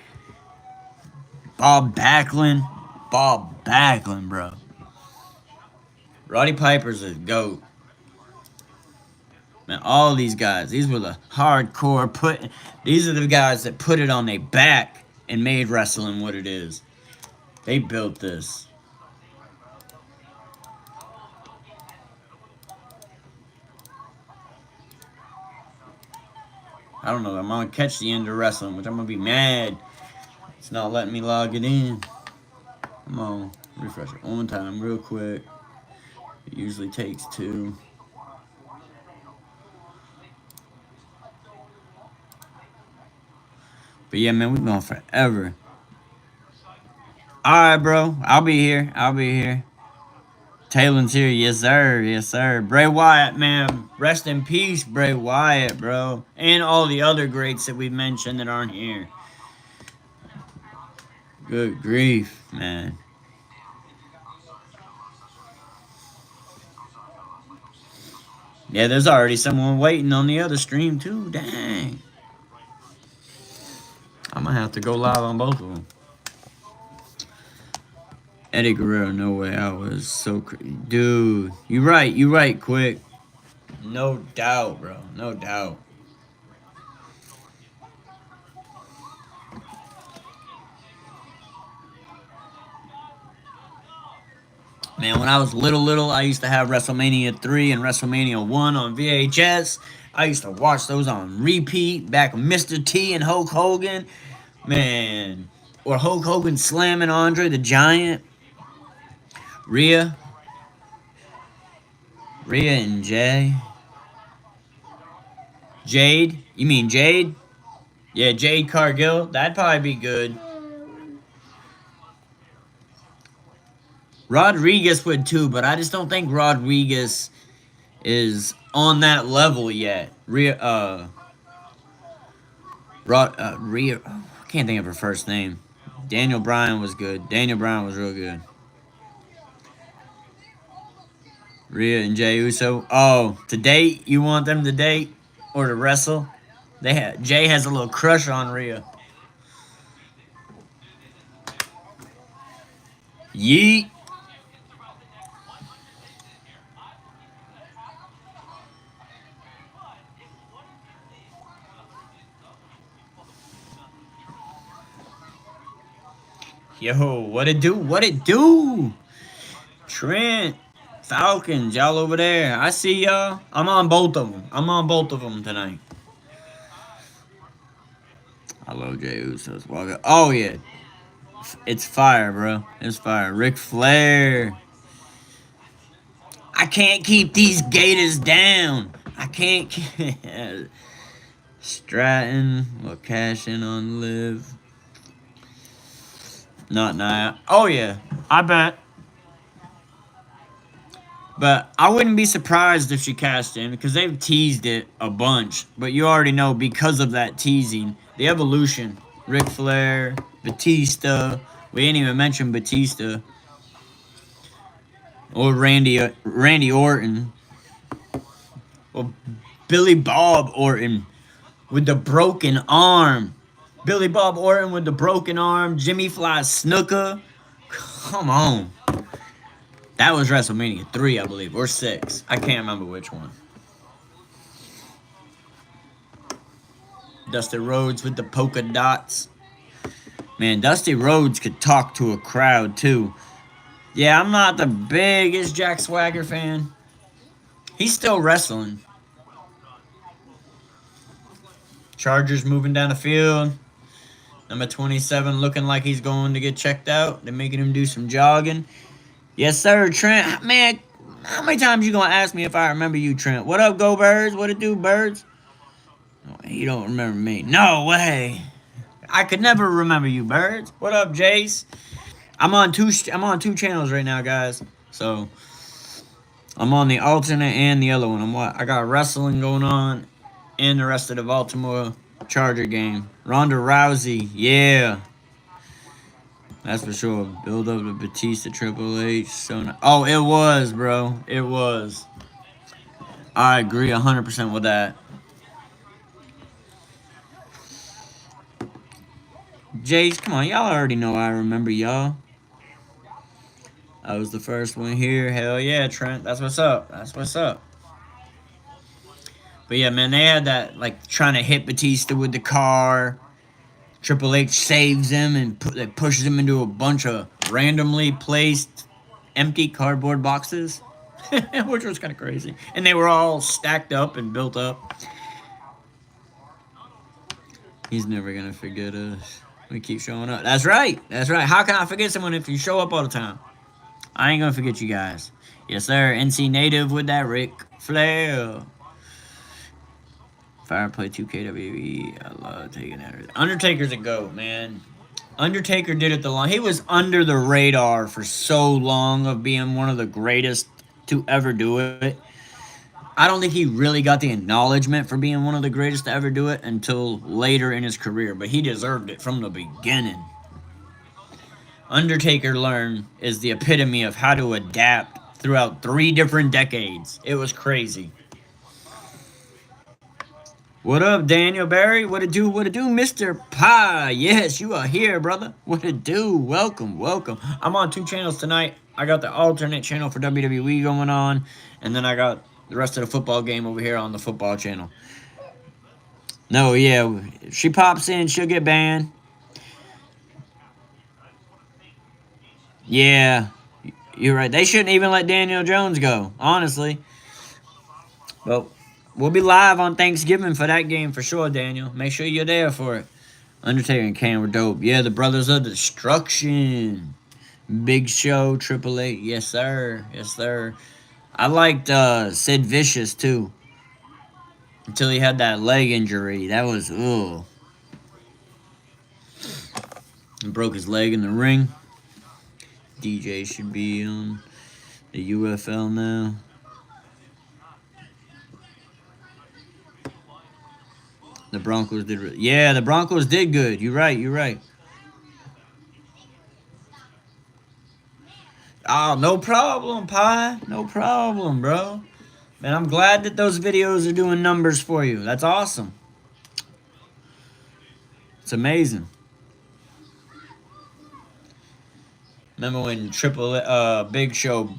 Bob Backlund. Bob Backlund, bro. Roddy Piper's a GOAT. Man, all these guys. These were the hardcore these are the guys that put it on their back and made wrestling what it is. They built this. I don't know. I'm going to catch the end of wrestling, which I'm going to be mad. It's not letting me log it in. Come on. Refresh it one time real quick. It usually takes 2. But yeah, man, we're going forever. Alright, bro. I'll be here. I'll be here. Talon's here. Yes, sir. Yes, sir. Bray Wyatt, man. Rest in peace, Bray Wyatt, bro. And all the other greats that we mentioned that aren't here. Good grief, man. Yeah, there's already someone waiting on the other stream, too. Dang. I'm going to have to go live on both of them. Eddie Guerrero, no way. I was so crazy. Dude, you right, Quick. No doubt, bro. No doubt. Man, when I was little, I used to have WrestleMania 3 and WrestleMania 1 on VHS. I used to watch those on repeat back with Mr. T and Hulk Hogan. Man, or Hulk Hogan slamming Andre the Giant. Rhea and Jay. Jade? You mean Jade? Yeah, Jade Cargill. That'd probably be good. Rodriguez would too, but I just don't think Rodriguez is on that level yet. Rhea, I can't think of her first name. Daniel Bryan was good. Daniel Bryan was real good. Rhea and Jey Uso. Oh, to date? You want them to date or to wrestle? Jay has a little crush on Rhea. Yeet. Yo, what it do? What it do? Trent, Falcons, y'all over there. I see y'all. I'm on both of them. I'm on both of them tonight. I love Jey Uso's walk. Oh, yeah. It's fire, bro. It's fire. Ric Flair. I can't keep these Gators down. I can't keep... Stratton will cash in on Liv. Not Nia. Oh, yeah. I bet. But I wouldn't be surprised if she cashed in because they've teased it a bunch. But you already know because of that teasing, the evolution. Ric Flair, Batista. We ain't even mentioned Batista. Or Randy Orton. Or Billy Bob Orton with the broken arm. Billy Bob Orton with the broken arm. Jimmy Fly Snuka. Come on. That was WrestleMania 3, I believe. Or 6. I can't remember which one. Dusty Rhodes with the polka dots. Man, Dusty Rhodes could talk to a crowd, too. Yeah, I'm not the biggest Jack Swagger fan. He's still wrestling. Chargers moving down the field. Number 27 looking like he's going to get checked out. They're making him do some jogging. Yes, sir, Trent. Man, how many times you going to ask me if I remember you, Trent? What up, Go Birds? What it do, Birds? Oh, you don't remember me. No way. I could never remember you, Birds. What up, Jace? I'm on two channels right now, guys. So, I'm on the alternate and the other one. I got wrestling going on and the rest of the Baltimore Charger game. Ronda Rousey, yeah. That's for sure. Build up to Batista, Triple H. Oh, it was, bro. It was. I agree 100% with that. Jace, come on. Y'all already know I remember y'all. I was the first one here. Hell yeah, Trent. That's what's up. That's what's up. But yeah, man, they had that, like, trying to hit Batista with the car. Triple H saves him and pushes him into a bunch of randomly placed empty cardboard boxes. Which was kind of crazy. And they were all stacked up and built up. He's never going to forget us. We keep showing up. That's right. That's right. How can I forget someone if you show up all the time? I ain't going to forget you guys. Yes, sir. NC Native with that Ric Flair. Fireplay 2K WWE. I love taking that. Undertaker's a GOAT, man. Undertaker did it the long. He was under the radar for so long of being one of the greatest to ever do it. I don't think he really got the acknowledgement for being one of the greatest to ever do it until later in his career, but he deserved it from the beginning. Undertaker is the epitome of how to adapt throughout 3 different decades. It was crazy. What up, Daniel Barry? What it do, Mr. Pie? Yes, you are here, brother. What it do? Welcome, welcome. I'm on 2 channels tonight. I got the alternate channel for WWE going on, and then I got the rest of the football game over here on the football channel. No, yeah, if she pops in, she'll get banned. Yeah, you're right. They shouldn't even let Daniel Jones go, honestly. But we'll be live on Thanksgiving for that game for sure, Daniel. Make sure you're there for it. Undertaker and Kane were dope. Yeah, the Brothers of Destruction. Big Show, Triple H. Yes, sir. Yes, sir. I liked Sid Vicious, too. Until he had that leg injury. That was, ugh. He broke his leg in the ring. DJ should be on the UFL now. The Broncos did... Yeah, the Broncos did good. You're right, you're right. Oh, no problem, Pie. No problem, bro. Man, I'm glad that those videos are doing numbers for you. That's awesome. It's amazing. Remember when Big Show,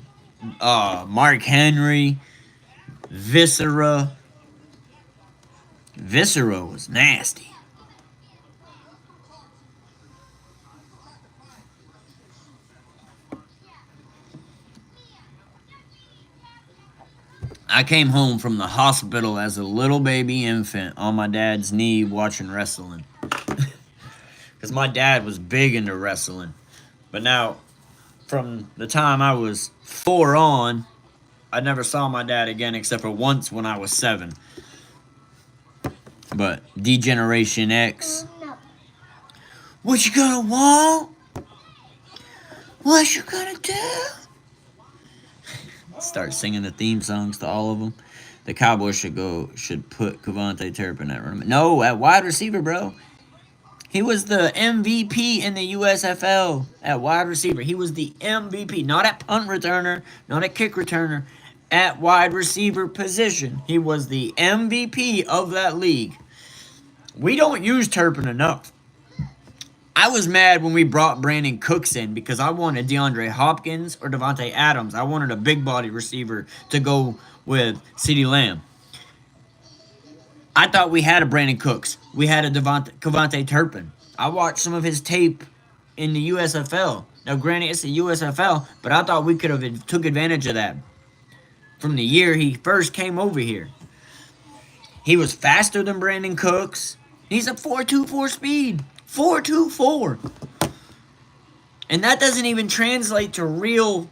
Mark Henry, Viscera. Viscera was nasty. I came home from the hospital as a little baby infant on my dad's knee watching wrestling. Because my dad was big into wrestling. But now, from the time I was 4 on, I never saw my dad again except for once when I was 7. But D-Generation X. No. What you gonna want? What you gonna do? Start singing the theme songs to all of them. The Cowboys should put Cavante Turpin at running. No, at wide receiver, bro. He was the MVP in the USFL at wide receiver. He was the MVP, not at punt returner, not at kick returner, at wide receiver position. He was the MVP of that league. We don't use Turpin enough. I was mad when we brought Brandon Cooks in because I wanted DeAndre Hopkins or Devontae Adams. I wanted a big body receiver to go with CeeDee Lamb. I thought we had a Brandon Cooks. We had a Cavante Turpin. I watched some of his tape in the USFL. Now, granted, it's the USFL, but I thought we could have took advantage of that from the year he first came over here. He was faster than Brandon Cooks. He's a 4.24 speed. 4.24. And that doesn't even translate to real,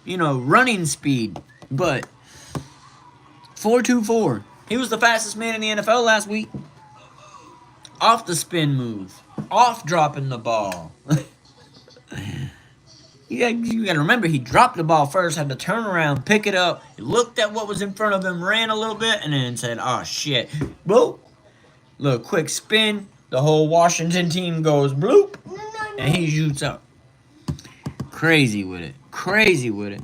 running speed. But 4.24. He was the fastest man in the NFL last week. Off the spin move. Off dropping the ball. You gotta remember, he dropped the ball first, had to turn around, pick it up, he looked at what was in front of him, ran a little bit, and then said, oh shit. Bloop. Little quick spin. The whole Washington team goes bloop. And he shoots up. Crazy with it. Crazy with it.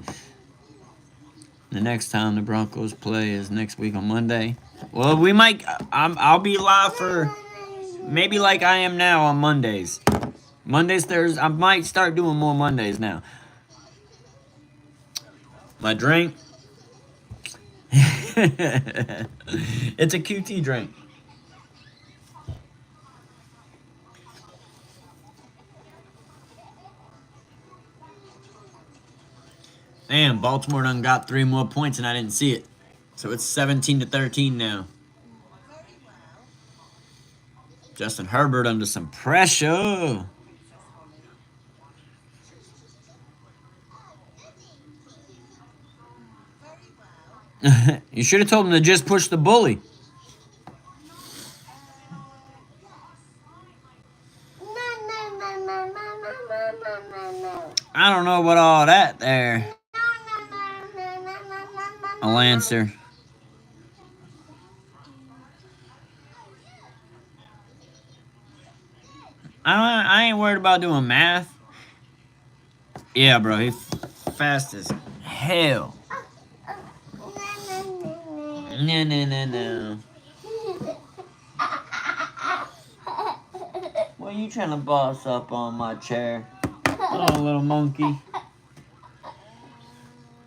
The next time the Broncos play is next week on Monday. Well, we might... I'll be live for... Maybe like I am now on Mondays. Mondays, Thursdays. I might start doing more Mondays now. My drink. It's a QT drink. Damn, Baltimore done got 3 more points and I didn't see it. So it's 17-13 now. Justin Herbert under some pressure. You should have told him to just push the bully. I don't know about all that there. A Lancer. I ain't worried about doing math. Yeah, bro, he's fast as hell. No. What you trying to boss up on my chair? Oh, little monkey.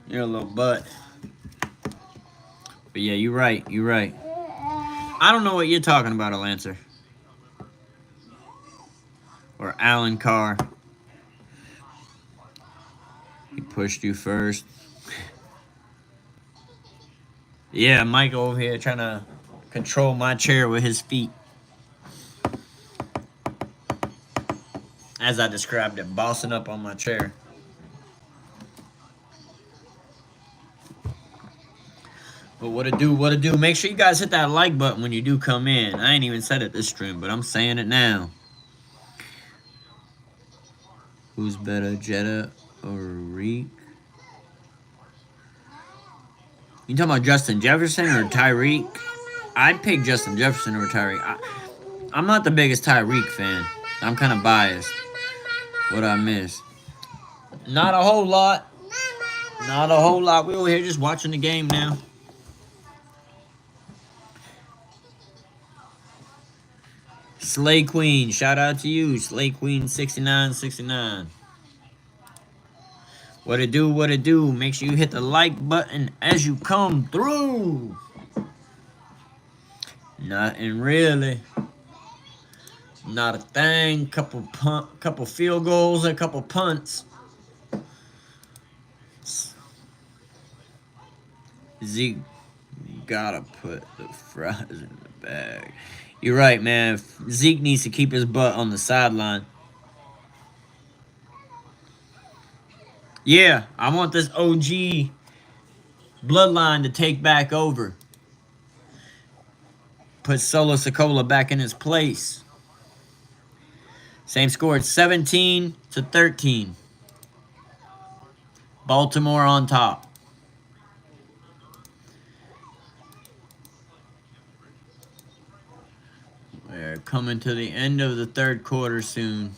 You're a little butt. But yeah, you're right. You're right. I don't know what you're talking about, a Lancer. Or Alan Carr. He pushed you first. Yeah, Mike over here trying to control my chair with his feet. As I described it, bossing up on my chair. But what it do? Make sure you guys hit that like button when you do come in. I ain't even said it this stream, but I'm saying it now. Who's better, Jetta or Reek? You talking about Justin Jefferson or Tyreek? I'd pick Justin Jefferson or Tyreek. I'm not the biggest Tyreek fan. I'm kind of biased. What I miss? Not a whole lot. Not a whole lot. We over here just watching the game now. Slay Queen, shout out to you, Slay Queen 6969. What it do? Make sure you hit the like button as you come through. Nothing really. Not a thing. Couple field goals, a couple punts. Zeke gotta put the fries in the bag. You're right, man. Zeke needs to keep his butt on the sideline. Yeah, I want this OG bloodline to take back over. Put Solo Sikola back in his place. Same score, it's 17-13. Baltimore on top. We're coming to the end of the third quarter soon.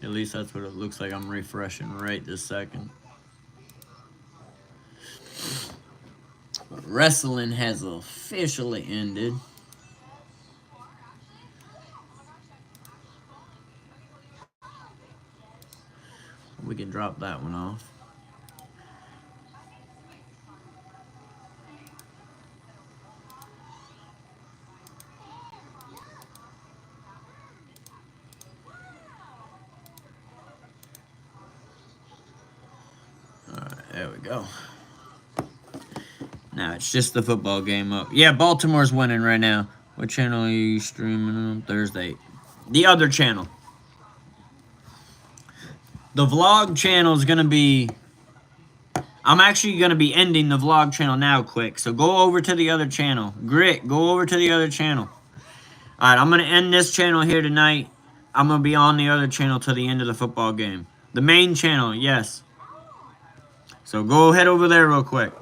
At least that's what it looks like. I'm refreshing right this second. Wrestling has officially ended. We can drop that one off. There we go. Now it's just the football game up. Yeah, Baltimore's winning right now. What channel are you streaming on Thursday? The other channel. The vlog channel is going to be... I'm actually going to be ending the vlog channel now quick. So go over to the other channel. Grit, go over to the other channel. Alright, I'm going to end this channel here tonight. I'm going to be on the other channel till the end of the football game. The main channel, yes. So go head over there real quick.